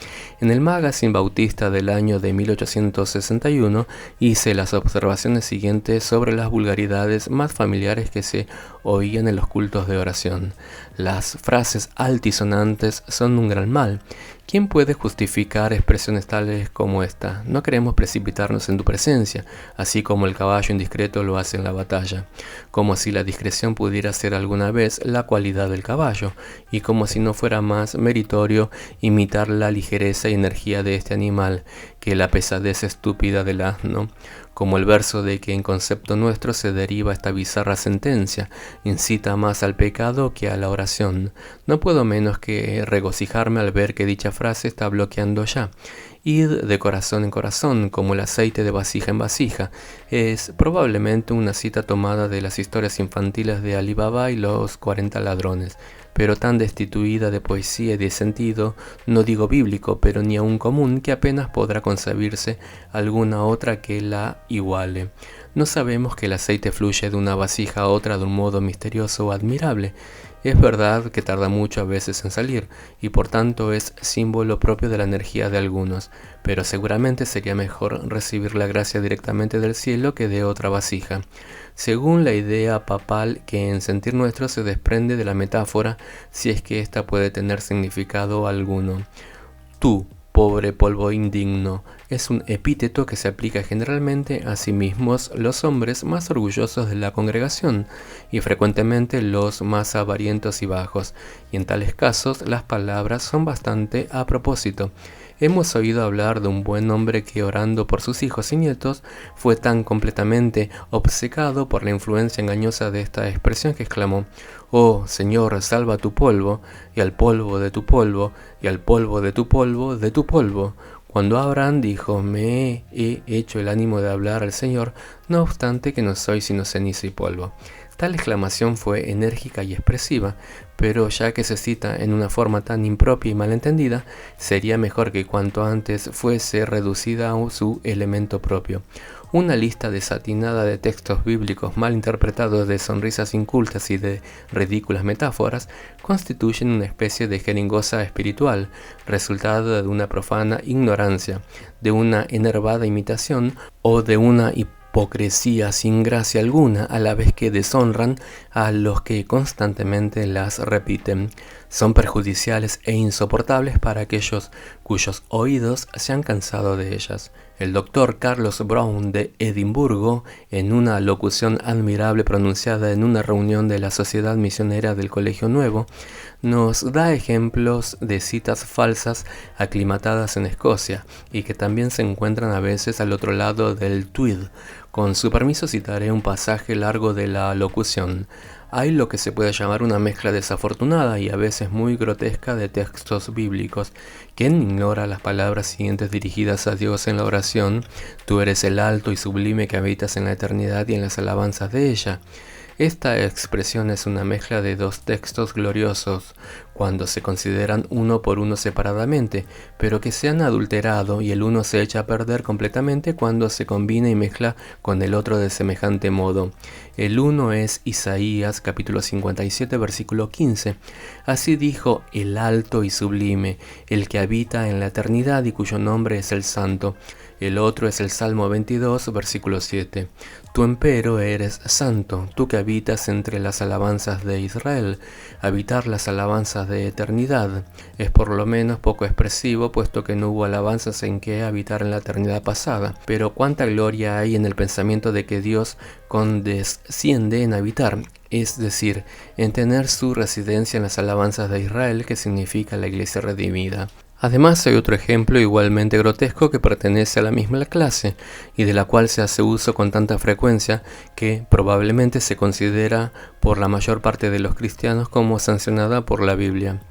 En el Magazine Bautista del año de 1861 hice las observaciones siguientes sobre las vulgaridades más familiares que se oían en los cultos de oración. Las frases altisonantes son un gran mal. ¿Quién puede justificar expresiones tales como esta? No queremos precipitarnos en tu presencia, así como el caballo indiscreto lo hace en la batalla, como si la discreción pudiera ser alguna vez la cualidad del caballo, y como si no fuera más meritorio imitar la ligereza y energía de este animal que la pesadez estúpida del asno, como el verso de que en concepto nuestro se deriva esta bizarra sentencia, incita más al pecado que a la oración. No puedo menos que regocijarme al ver que dicha frase está bloqueando ya. Id de corazón en corazón, como el aceite de vasija en vasija. Es probablemente una cita tomada de las historias infantiles de Ali Baba y los 40 ladrones, pero tan destituida de poesía y de sentido, no digo bíblico, pero ni aún común, que apenas podrá concebirse alguna otra que la iguale. No sabemos que el aceite fluye de una vasija a otra de un modo misterioso o admirable. Es verdad que tarda mucho a veces en salir, y por tanto es símbolo propio de la energía de algunos, pero seguramente sería mejor recibir la gracia directamente del cielo que de otra vasija. Según la idea papal que en sentir nuestro se desprende de la metáfora, si es que ésta puede tener significado alguno. Tú, pobre polvo indigno, es un epíteto que se aplica generalmente a sí mismos los hombres más orgullosos de la congregación y frecuentemente los más avarientos y bajos, y en tales casos las palabras son bastante a propósito. Hemos oído hablar de un buen hombre que, orando por sus hijos y nietos, fue tan completamente obcecado por la influencia engañosa de esta expresión que exclamó: «Oh, Señor, salva tu polvo, y al polvo de tu polvo, y al polvo de tu polvo, de tu polvo». Cuando Abraham dijo: «Me he hecho el ánimo de hablar al Señor, no obstante que no soy sino ceniza y polvo». Tal exclamación fue enérgica y expresiva, pero ya que se cita en una forma tan impropia y malentendida, sería mejor que cuanto antes fuese reducida a su elemento propio. Una lista desatinada de textos bíblicos mal interpretados, de sonrisas incultas y de ridículas metáforas constituyen una especie de jeringosa espiritual, resultado de una profana ignorancia, de una enervada imitación o de una hipocresía sin gracia alguna, a la vez que deshonran a los que constantemente las repiten. Son perjudiciales e insoportables para aquellos cuyos oídos se han cansado de ellas. El doctor Carlos Brown de Edimburgo, en una locución admirable pronunciada en una reunión de la Sociedad Misionera del Colegio Nuevo, nos da ejemplos de citas falsas aclimatadas en Escocia y que también se encuentran a veces al otro lado del Tweed. Con su permiso citaré un pasaje largo de la locución. Hay lo que se puede llamar una mezcla desafortunada y a veces muy grotesca de textos bíblicos. ¿Quién ignora las palabras siguientes dirigidas a Dios en la oración? Tú eres el alto y sublime que habitas en la eternidad y en las alabanzas de ella. Esta expresión es una mezcla de dos textos gloriosos, cuando se consideran uno por uno separadamente, pero que se han adulterado y el uno se echa a perder completamente cuando se combina y mezcla con el otro de semejante modo. El uno es Isaías capítulo 57 versículo 15. Así dijo el alto y sublime, el que habita en la eternidad y cuyo nombre es el Santo. El otro es el Salmo 22, versículo 7. Tú empero eres santo, tú que habitas entre las alabanzas de Israel. Habitar las alabanzas de eternidad es por lo menos poco expresivo, puesto que no hubo alabanzas en que habitar en la eternidad pasada. Pero cuánta gloria hay en el pensamiento de que Dios condesciende en habitar, es decir, en tener su residencia en las alabanzas de Israel, que significa la iglesia redimida. Además hay otro ejemplo igualmente grotesco que pertenece a la misma clase y de la cual se hace uso con tanta frecuencia que probablemente se considera por la mayor parte de los cristianos como sancionada por la Biblia.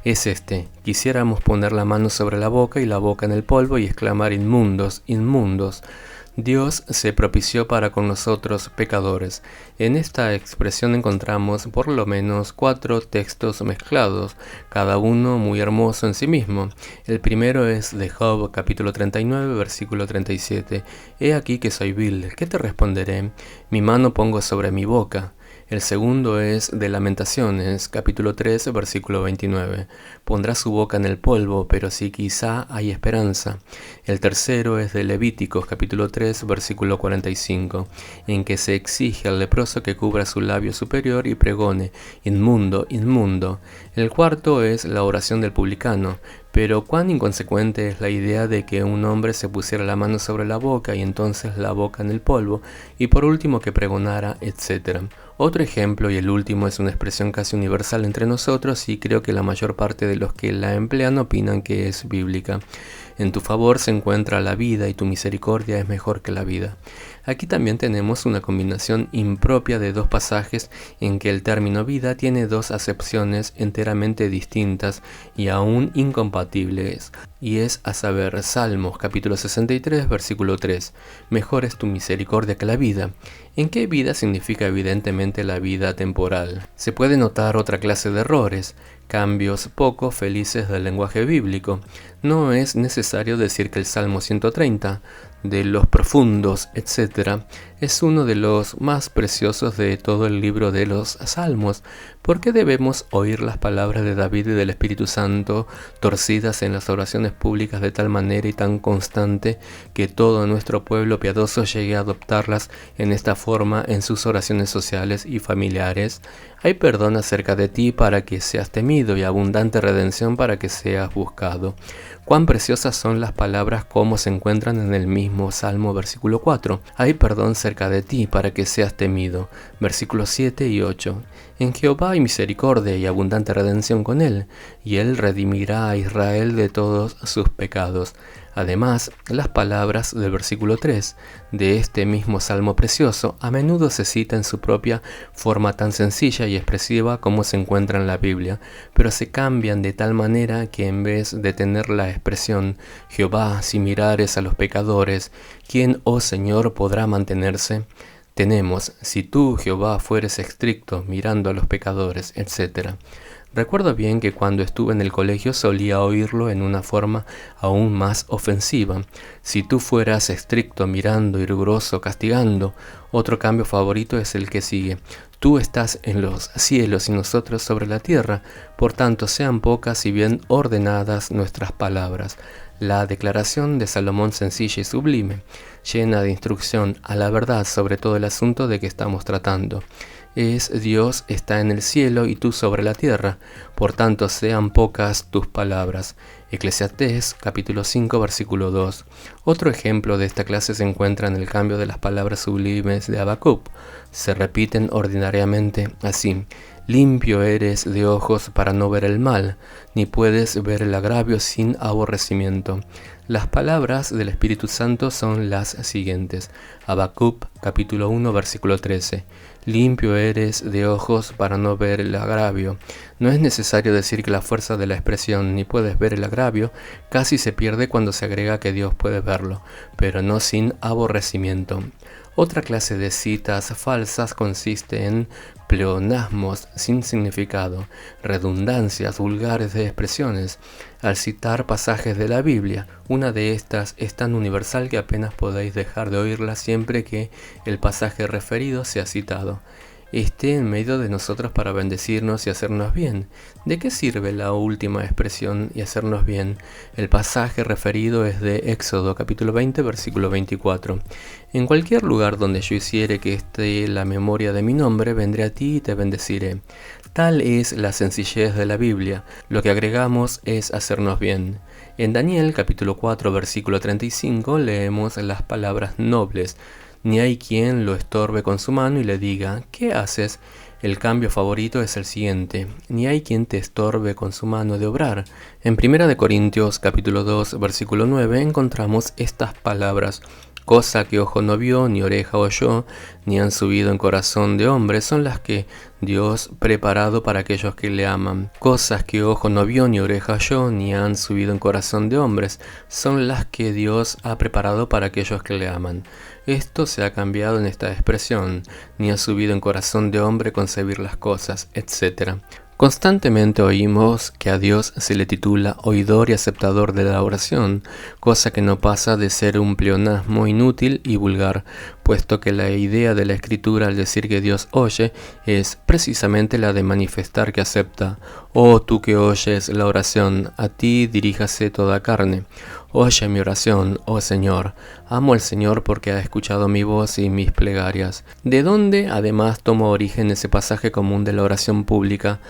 Es este: quisiéramos poner la mano sobre la boca y la boca en el polvo y exclamar inmundos, inmundos. Dios se propició para con nosotros pecadores. En esta expresión encontramos por lo menos 4 textos mezclados, cada uno muy hermoso en sí mismo. El primero es de Job, capítulo 39, versículo 37. He aquí que soy vil, ¿qué te responderé? Mi mano pongo sobre mi boca. El segundo es de Lamentaciones, capítulo 3, versículo 29. Pondrá su boca en el polvo, pero si quizá hay esperanza. El tercero es de Levíticos, capítulo 3, versículo 45, en que se exige al leproso que cubra su labio superior y pregone, inmundo, inmundo. El cuarto es la oración del publicano. Pero cuán inconsecuente es la idea de que un hombre se pusiera la mano sobre la boca y entonces la boca en el polvo, y por último que pregonara, etc. Otro ejemplo, y el último, es una expresión casi universal entre nosotros y creo que la mayor parte de los que la emplean opinan que es bíblica. En tu favor se encuentra la vida y tu misericordia es mejor que la vida. Aquí también tenemos una combinación impropia de dos pasajes en que el término vida tiene dos acepciones enteramente distintas y aún incompatibles, y es a saber Salmos capítulo 63 versículo 3, mejor es tu misericordia que la vida. ¿En qué vida significa evidentemente la vida temporal? Se puede notar otra clase de errores, cambios poco felices del lenguaje bíblico. No es necesario decir que el Salmo 130, de los profundos, etc., es uno de los más preciosos de todo el libro de los Salmos. ¿Por qué debemos oír las palabras de David y del Espíritu Santo torcidas en las oraciones públicas de tal manera y tan constante que todo nuestro pueblo piadoso llegue a adoptarlas en esta forma en sus oraciones sociales y familiares? Hay perdón acerca de ti para que seas temido y abundante redención para que seas buscado. Cuán preciosas son las palabras como se encuentran en el mismo Salmo versículo 4. Hay perdón cerca de ti para que seas temido. Versículos 7 y 8. En Jehová hay misericordia y abundante redención con él, y él redimirá a Israel de todos sus pecados. Además, las palabras del versículo 3 de este mismo salmo precioso a menudo se citan en su propia forma tan sencilla y expresiva como se encuentra en la Biblia, pero se cambian de tal manera que en vez de tener la expresión Jehová, si mirares a los pecadores, ¿quién, oh Señor, podrá mantenerse?, tenemos, si tú, Jehová, fueres estricto mirando a los pecadores, etc. Recuerdo bien que cuando estuve en el colegio solía oírlo en una forma aún más ofensiva. Si tú fueras estricto mirando y riguroso castigando. Otro cambio favorito es el que sigue. Tú estás en los cielos y nosotros sobre la tierra, por tanto sean pocas y bien ordenadas nuestras palabras. La declaración de Salomón sencilla y sublime, llena de instrucción a la verdad sobre todo el asunto de que estamos tratando. Dios está en el cielo y tú sobre la tierra, por tanto sean pocas tus palabras. Eclesiastés capítulo 5 versículo 2. Otro ejemplo de esta clase se encuentra en el cambio de las palabras sublimes de Habacuc. Se repiten ordinariamente así: limpio eres de ojos para no ver el mal, ni puedes ver el agravio sin aborrecimiento. Las palabras del Espíritu Santo son las siguientes. Habacuc capítulo 1 versículo 13. Limpio eres de ojos para no ver el agravio. No es necesario decir que la fuerza de la expresión ni puedes ver el agravio casi se pierde cuando se agrega que Dios puede verlo, pero no sin aborrecimiento. Otra clase de citas falsas consiste en pleonasmos sin significado, redundancias vulgares de expresiones. Al citar pasajes de la Biblia, una de estas es tan universal que apenas podéis dejar de oírla siempre que el pasaje referido sea citado. Esté en medio de nosotros para bendecirnos y hacernos bien. ¿De qué sirve la última expresión y hacernos bien? El pasaje referido es de Éxodo capítulo 20 versículo 24. En cualquier lugar donde yo hiciere que esté la memoria de mi nombre, vendré a ti y te bendeciré. Tal es la sencillez de la Biblia. Lo que agregamos es hacernos bien. En Daniel capítulo 4 versículo 35 leemos las palabras nobles. Ni hay quien lo estorbe con su mano y le diga, ¿qué haces? El cambio favorito es el siguiente: ni hay quien te estorbe con su mano de obrar. En 1 Corintios capítulo 2, versículo 9 encontramos estas palabras: cosa que ojo no vio, ni oreja oyó, ni han subido en corazón de hombre, son las que Dios preparado para aquellos que le aman. Cosas que ojo no vio, ni oreja oyó, ni han subido en corazón de hombres, son las que Dios ha preparado para aquellos que le aman. Esto se ha cambiado en esta expresión: ni ha subido en corazón de hombre concebir las cosas, etc. Constantemente oímos que a Dios se le titula oidor y aceptador de la oración, cosa que no pasa de ser un pleonasmo inútil y vulgar, puesto que la idea de la Escritura al decir que Dios oye es precisamente la de manifestar que acepta. Oh tú que oyes la oración, a ti diríjase toda carne. Oye mi oración, oh Señor. Amo al Señor porque ha escuchado mi voz y mis plegarias. ¿De dónde además toma origen ese pasaje común de la oración pública?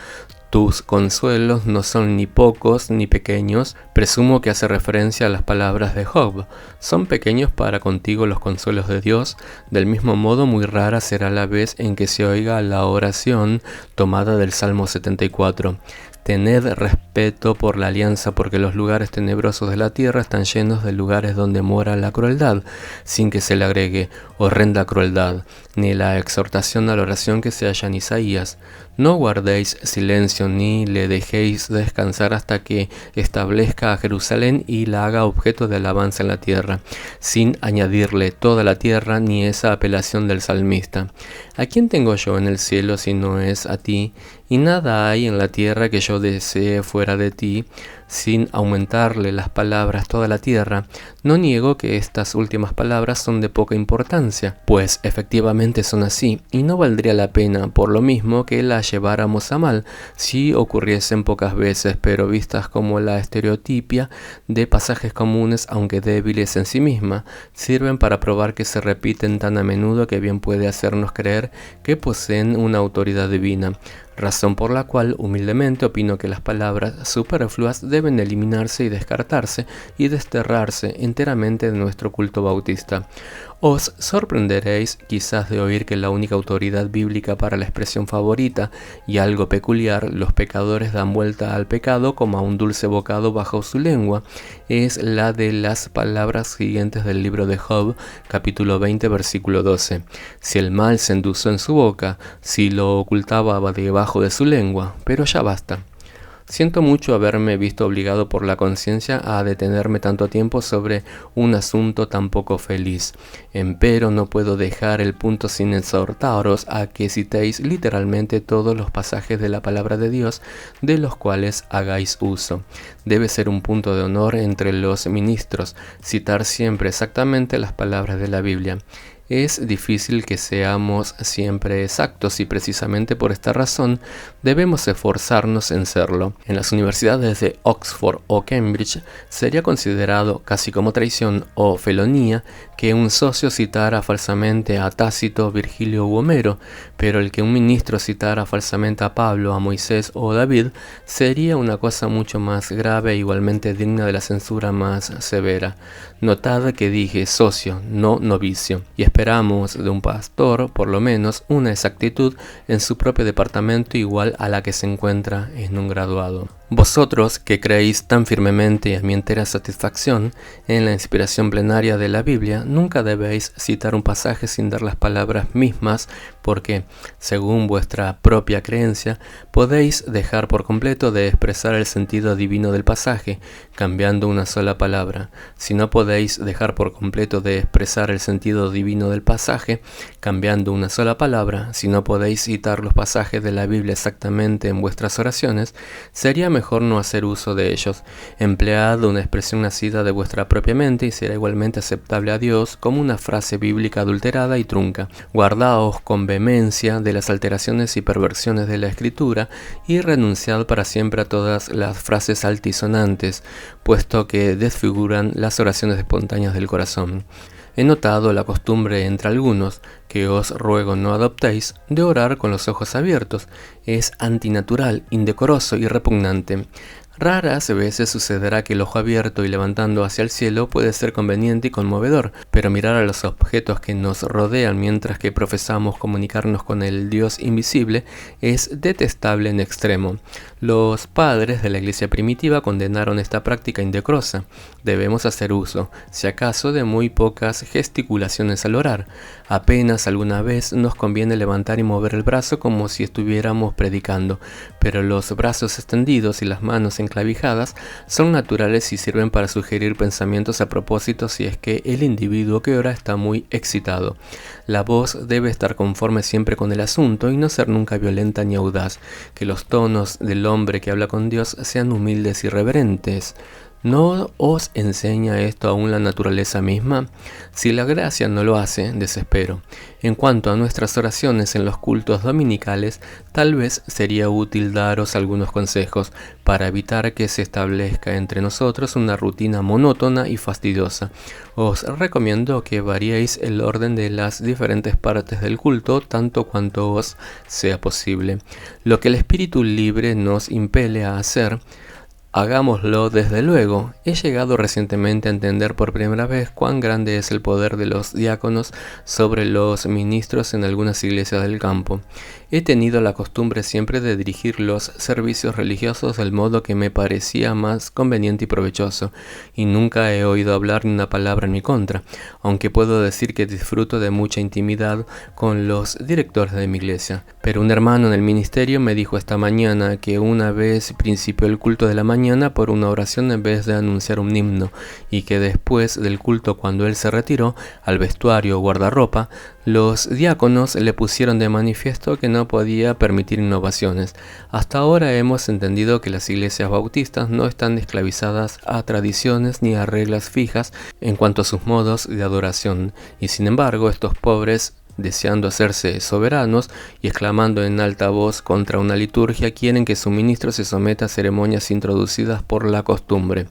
Tus consuelos no son ni pocos ni pequeños. Presumo que hace referencia a las palabras de Job. Son pequeños para contigo los consuelos de Dios. Del mismo modo, muy rara será la vez en que se oiga la oración tomada del Salmo 74. Tened respeto por la alianza, porque los lugares tenebrosos de la tierra están llenos de lugares donde mora la crueldad, sin que se le agregue horrenda crueldad, ni la exhortación a la oración que se halla en Isaías. No guardéis silencio ni le dejéis descansar hasta que establezca a Jerusalén y la haga objeto de alabanza en la tierra, sin añadirle toda la tierra ni esa apelación del salmista. ¿A quién tengo yo en el cielo si no es a ti? Y nada hay en la tierra que yo desee fuera de ti, sin aumentarle las palabras toda la tierra. No niego que estas últimas palabras son de poca importancia, pues efectivamente son así, y no valdría la pena, por lo mismo, que las lleváramos a mal, si ocurriesen pocas veces, pero vistas como la estereotipia de pasajes comunes, aunque débiles en sí misma, sirven para probar que se repiten tan a menudo que bien puede hacernos creer que poseen una autoridad divina. Razón por la cual humildemente opino que las palabras superfluas deben eliminarse y descartarse y desterrarse enteramente de nuestro culto bautista. Os sorprenderéis quizás de oír que la única autoridad bíblica para la expresión favorita y algo peculiar, los pecadores dan vuelta al pecado como a un dulce bocado bajo su lengua, es la de las palabras siguientes del libro de Job, capítulo 20, versículo 12. Si el mal se endulzó en su boca, si lo ocultaba debajo de su lengua, pero ya basta. Siento mucho haberme visto obligado por la conciencia a detenerme tanto tiempo sobre un asunto tan poco feliz. Empero no puedo dejar el punto sin exhortaros a que citéis literalmente todos los pasajes de la palabra de Dios de los cuales hagáis uso. Debe ser un punto de honor entre los ministros citar siempre exactamente las palabras de la Biblia. Es difícil que seamos siempre exactos y precisamente por esta razón debemos esforzarnos en serlo. En las universidades de Oxford o Cambridge sería considerado casi como traición o felonía que un socio citara falsamente a Tácito, Virgilio u Homero, pero el que un ministro citara falsamente a Pablo, a Moisés o David sería una cosa mucho más grave e igualmente digna de la censura más severa. Notad que dije socio, no novicio, y esperamos de un pastor, por lo menos, una exactitud en su propio departamento igual a la que se encuentra en un graduado. Vosotros que creéis tan firmemente a mi entera satisfacción en la inspiración plenaria de la Biblia, nunca debéis citar un pasaje sin dar las palabras mismas, porque, según vuestra propia creencia, podéis dejar por completo de expresar el sentido divino del pasaje, cambiando una sola palabra. Si no podéis dejar por completo de expresar el sentido divino del pasaje, cambiando una sola palabra, si no podéis citar los pasajes de la Biblia exactamente en vuestras oraciones, sería mejor no hacer uso de ellos. Emplead una expresión nacida de vuestra propia mente y será igualmente aceptable a Dios como una frase bíblica adulterada y trunca. Guardaos con vehemencia de las alteraciones y perversiones de la Escritura y renunciad para siempre a todas las frases altisonantes, puesto que desfiguran las oraciones espontáneas del corazón. He notado la costumbre entre algunos, que os ruego no adoptéis, de orar con los ojos abiertos. Es antinatural, indecoroso y repugnante. Raras veces sucederá que el ojo abierto y levantando hacia el cielo puede ser conveniente y conmovedor, pero mirar a los objetos que nos rodean mientras que profesamos comunicarnos con el Dios invisible es detestable en extremo. Los padres de la iglesia primitiva condenaron esta práctica indecorosa. Debemos hacer uso, si acaso, de muy pocas gesticulaciones al orar. Apenas alguna vez nos conviene levantar y mover el brazo como si estuviéramos predicando, pero los brazos extendidos y las manos enclavijadas son naturales y sirven para sugerir pensamientos a propósito si es que el individuo que ora está muy excitado. La voz debe estar conforme siempre con el asunto y no ser nunca violenta ni audaz. Que los tonos del hombre que habla con Dios sean humildes y reverentes. ¿No os enseña esto aún la naturaleza misma? Si la gracia no lo hace, desespero. En cuanto a nuestras oraciones en los cultos dominicales, tal vez sería útil daros algunos consejos para evitar que se establezca entre nosotros una rutina monótona y fastidiosa. Os recomiendo que variéis el orden de las diferentes partes del culto tanto cuanto os sea posible. Lo que el espíritu libre nos impele a hacer, hagámoslo desde luego. He llegado recientemente a entender por primera vez cuán grande es el poder de los diáconos sobre los ministros en algunas iglesias del campo. He tenido la costumbre siempre de dirigir los servicios religiosos del modo que me parecía más conveniente y provechoso, y nunca he oído hablar ni una palabra en mi contra, aunque puedo decir que disfruto de mucha intimidad con los directores de mi iglesia. Pero un hermano en el ministerio me dijo esta mañana que una vez principió el culto de la mañana por una oración en vez de anunciar un himno, y que después del culto, cuando él se retiró al vestuario o guardarropa, los diáconos le pusieron de manifiesto que no podía permitir innovaciones. Hasta ahora hemos entendido que las iglesias bautistas no están esclavizadas a tradiciones ni a reglas fijas en cuanto a sus modos de adoración, y sin embargo estos pobres, deseando hacerse soberanos y exclamando en alta voz contra una liturgia, quieren que su ministro se someta a ceremonias introducidas por la costumbre.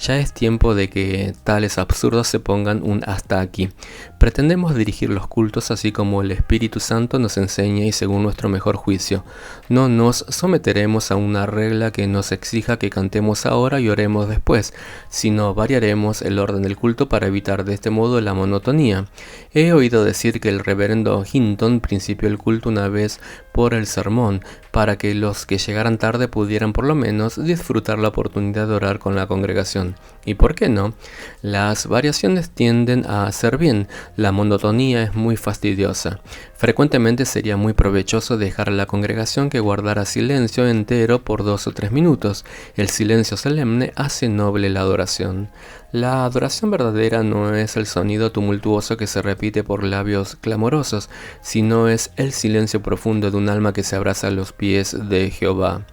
Ya es tiempo de que tales absurdos se pongan un hasta aquí. Pretendemos dirigir los cultos así como el Espíritu Santo nos enseña y según nuestro mejor juicio. No nos someteremos a una regla que nos exija que cantemos ahora y oremos después, sino variaremos el orden del culto para evitar de este modo la monotonía. He oído decir que el reverendo Hinton principió el culto una vez por el sermón, para que los que llegaran tarde pudieran por lo menos disfrutar la oportunidad de orar con la congregación. ¿Y por qué no? Las variaciones tienden a hacer bien, la monotonía es muy fastidiosa. Frecuentemente sería muy provechoso dejar a la congregación que guardara silencio entero por 2 o 3 minutos. El silencio solemne hace noble la adoración. La adoración verdadera no es el sonido tumultuoso que se repite por labios clamorosos, sino es el silencio profundo de un alma que se abraza a los pies de Jehová.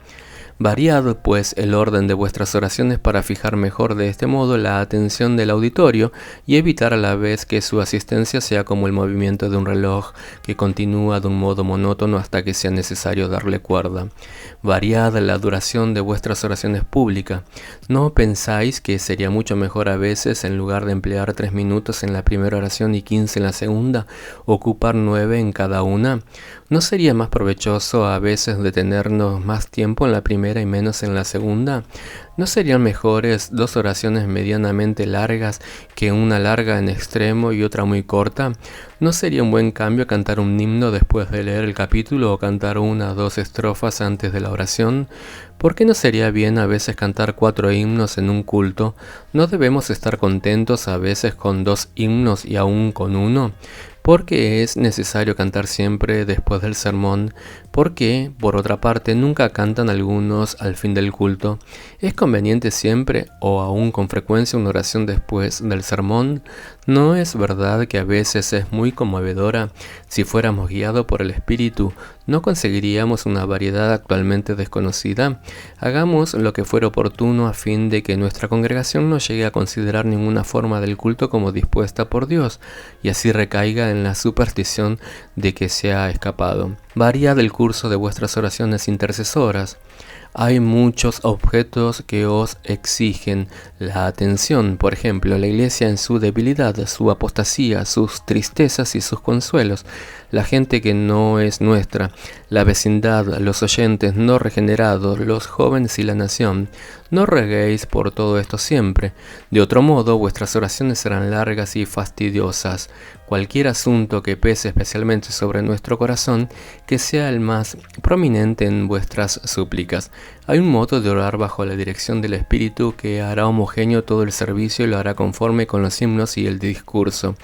Variad, pues, el orden de vuestras oraciones para fijar mejor de este modo la atención del auditorio y evitar a la vez que su asistencia sea como el movimiento de un reloj que continúa de un modo monótono hasta que sea necesario darle cuerda. Variad la duración de vuestras oraciones públicas. ¿No pensáis que sería mucho mejor a veces, en lugar de emplear 3 minutos en la primera oración y 15 en la segunda, ocupar 9 en cada una? ¿No sería más provechoso a veces detenernos más tiempo en la primera y menos en la segunda? ¿No serían mejores 2 oraciones medianamente largas que una larga en extremo y otra muy corta? ¿No sería un buen cambio cantar un himno después de leer el capítulo o cantar 1 o 2 estrofas antes de la oración? ¿Por qué no sería bien a veces cantar 4 himnos en un culto? ¿No debemos estar contentos a veces con 2 himnos y aún con 1? ¿Por qué es necesario cantar siempre después del sermón? ¿Por qué, por otra parte, nunca cantan algunos al fin del culto? ¿Es conveniente siempre o aún con frecuencia una oración después del sermón? ¿No es verdad que a veces es muy conmovedora? Si fuéramos guiados por el Espíritu, ¿no conseguiríamos una variedad actualmente desconocida? Hagamos lo que fuera oportuno a fin de que nuestra congregación no llegue a considerar ninguna forma del culto como dispuesta por Dios, y así recaiga en la superstición de que se ha escapado. Variad el curso de vuestras oraciones intercesoras. hay muchos objetos que os exigen la atención. Por ejemplo, la iglesia en su debilidad, su apostasía, sus tristezas y sus consuelos, la gente que no es nuestra, la vecindad, los oyentes no regenerados, los jóvenes y la nación. No reguéis por todo esto siempre. De otro modo, vuestras oraciones serán largas y fastidiosas. Cualquier asunto que pese especialmente sobre nuestro corazón, que sea el más prominente en vuestras súplicas. Hay un modo de orar bajo la dirección del Espíritu que hará homogéneo todo el servicio y lo hará conforme con los himnos y el discurso.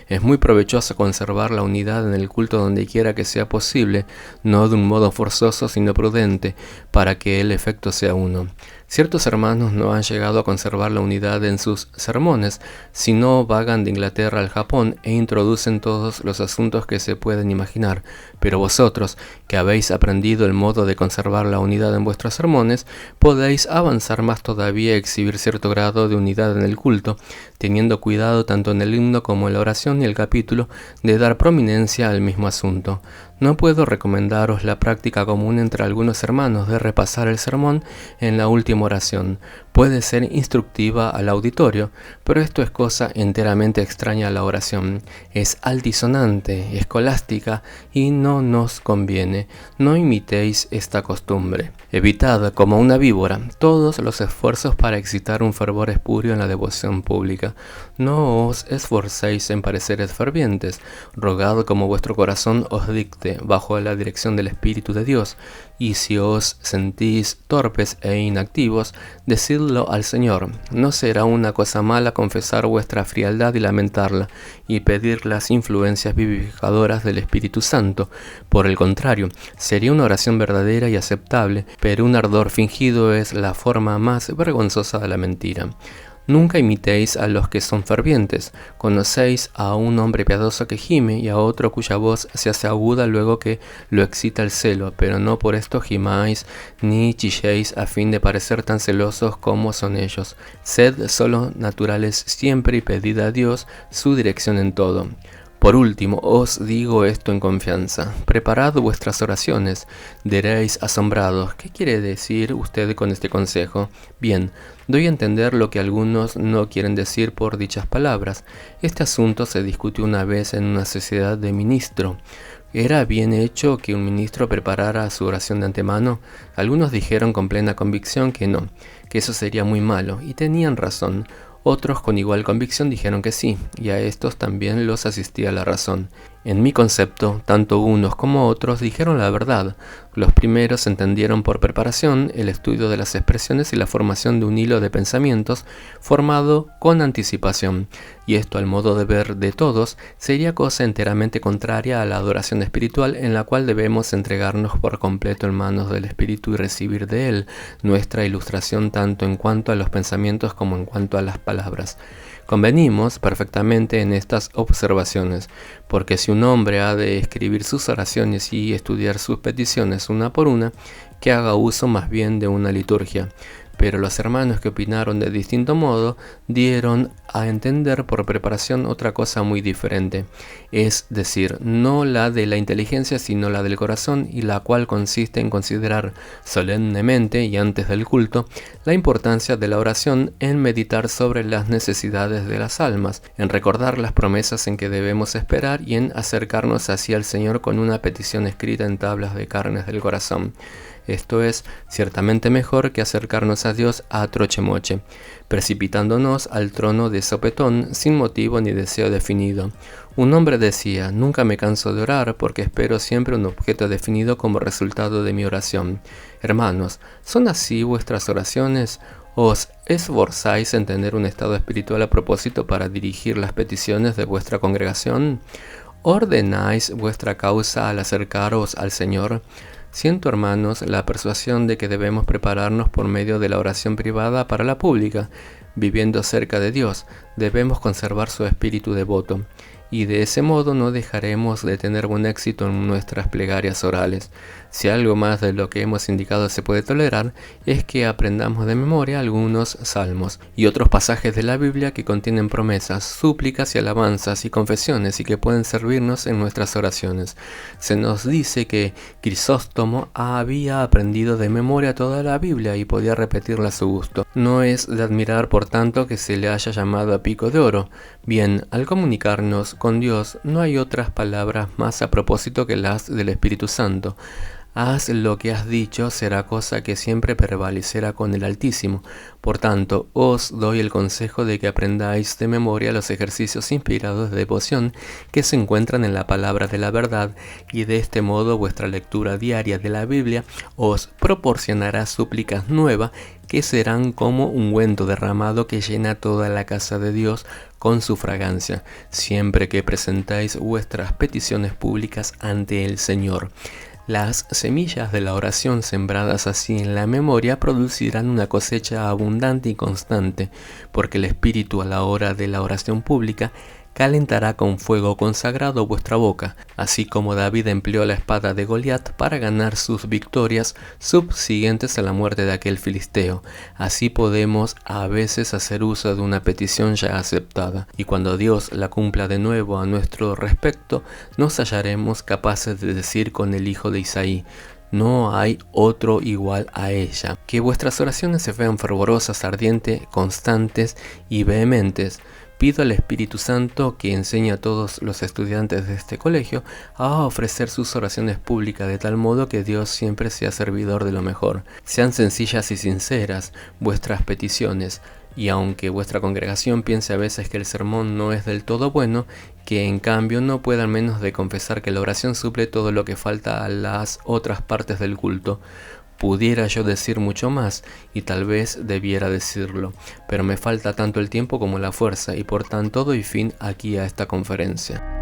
Es muy provechoso conservar la unidad en el culto donde quiera que sea posible, no de un modo forzoso sino prudente, para que el efecto sea uno. Ciertos hermanos no han llegado a conservar la unidad en sus sermones, sino vagan de Inglaterra al Japón e introducen todos los asuntos que se pueden imaginar. Pero vosotros, que habéis aprendido el modo de conservar la unidad en vuestros sermones, podéis avanzar más todavía y exhibir cierto grado de unidad en el culto, teniendo cuidado tanto en el himno como en la oración y el capítulo de dar prominencia al mismo asunto. No puedo recomendaros la práctica común entre algunos hermanos de repasar el sermón en la última oración. Puede ser instructiva al auditorio, pero esto es cosa enteramente extraña a la oración. Es altisonante, escolástica y no nos conviene. No imitéis esta costumbre. Evitad, como una víbora, todos los esfuerzos para excitar un fervor espurio en la devoción pública. No os esforcéis en pareceres fervientes. Rogad como vuestro corazón os dicte, bajo la dirección del Espíritu de Dios. Y si os sentís torpes e inactivos, decidlo al Señor. No será una cosa mala confesar vuestra frialdad y lamentarla, y pedir las influencias vivificadoras del Espíritu Santo. Por el contrario, sería una oración verdadera y aceptable, pero un ardor fingido es la forma más vergonzosa de la mentira. Nunca imitéis a los que son fervientes. Conocéis a un hombre piadoso que gime y a otro cuya voz se hace aguda luego que lo excita el celo, pero no por esto gimáis ni chilléis a fin de parecer tan celosos como son ellos. Sed solo naturales siempre y pedid a Dios su dirección en todo. Por último, os digo esto en confianza. Preparad vuestras oraciones. Diréis asombrados, ¿qué quiere decir usted con este consejo? Bien, doy a entender lo que algunos no quieren decir por dichas palabras. Este asunto se discutió una vez en una sociedad de ministro. ¿Era bien hecho que un ministro preparara su oración de antemano? Algunos dijeron con plena convicción que no, que eso sería muy malo, y tenían razón. Otros con igual convicción dijeron que sí, y a estos también los asistía la razón. En mi concepto, tanto unos como otros dijeron la verdad. Los primeros entendieron por preparación el estudio de las expresiones y la formación de un hilo de pensamientos formado con anticipación, y esto al modo de ver de todos sería cosa enteramente contraria a la adoración espiritual en la cual debemos entregarnos por completo en manos del Espíritu y recibir de él nuestra ilustración tanto en cuanto a los pensamientos como en cuanto a las palabras. Convenimos perfectamente en estas observaciones, porque si un hombre ha de escribir sus oraciones y estudiar sus peticiones una por una, que haga uso más bien de una liturgia. Pero los hermanos que opinaron de distinto modo dieron a entender por preparación otra cosa muy diferente, es decir, no la de la inteligencia sino la del corazón, y la cual consiste en considerar solemnemente y antes del culto la importancia de la oración, en meditar sobre las necesidades de las almas, en recordar las promesas en que debemos esperar y en acercarnos hacia el Señor con una petición escrita en tablas de carnes del corazón. Esto es ciertamente mejor que acercarnos a Dios a troche-moche, precipitándonos al trono de sopetón sin motivo ni deseo definido. Un hombre decía, nunca me canso de orar porque espero siempre un objeto definido como resultado de mi oración. Hermanos, ¿son así vuestras oraciones? ¿Os esforzáis en tener un estado espiritual a propósito para dirigir las peticiones de vuestra congregación? ¿Ordenáis vuestra causa al acercaros al Señor? Siento, hermanos, la persuasión de que debemos prepararnos por medio de la oración privada para la pública. Viviendo cerca de Dios, debemos conservar su espíritu devoto. y de ese modo no dejaremos de tener buen éxito en nuestras plegarias orales. Si algo más de lo que hemos indicado se puede tolerar, es que aprendamos de memoria algunos salmos y otros pasajes de la Biblia que contienen promesas, súplicas y alabanzas y confesiones y que pueden servirnos en nuestras oraciones. Se nos dice que Crisóstomo había aprendido de memoria toda la Biblia y podía repetirla a su gusto. No es de admirar, por tanto, que se le haya llamado a pico de oro. Bien, al comunicarnos con Dios no hay otras palabras más a propósito que las del Espíritu Santo. Haz lo que has dicho, será cosa que siempre prevalecerá con el Altísimo. Por tanto, os doy el consejo de que aprendáis de memoria los ejercicios inspirados de devoción que se encuentran en la palabra de la verdad, y de este modo vuestra lectura diaria de la Biblia os proporcionará súplicas nuevas que serán como ungüento derramado que llena toda la casa de Dios con su fragancia, siempre que presentáis vuestras peticiones públicas ante el Señor. Las semillas de la oración sembradas así en la memoria producirán una cosecha abundante y constante, porque el Espíritu a la hora de la oración pública calentará con fuego consagrado vuestra boca, así como David empleó la espada de Goliat para ganar sus victorias subsiguientes a la muerte de aquel filisteo. Así podemos a veces hacer uso de una petición ya aceptada, y cuando Dios la cumpla de nuevo a nuestro respecto, nos hallaremos capaces de decir con el hijo de Isaí: no hay otro igual a ella. Que vuestras oraciones se vean fervorosas, ardientes, constantes y vehementes. Pido al Espíritu Santo que enseñe a todos los estudiantes de este colegio a ofrecer sus oraciones públicas de tal modo que Dios siempre sea servidor de lo mejor. Sean sencillas y sinceras vuestras peticiones, y aunque vuestra congregación piense a veces que el sermón no es del todo bueno, que en cambio no puedan menos de confesar que la oración suple todo lo que falta a las otras partes del culto. Pudiera yo decir mucho más, y tal vez debiera decirlo, pero me falta tanto el tiempo como la fuerza, y por tanto doy fin aquí a esta conferencia.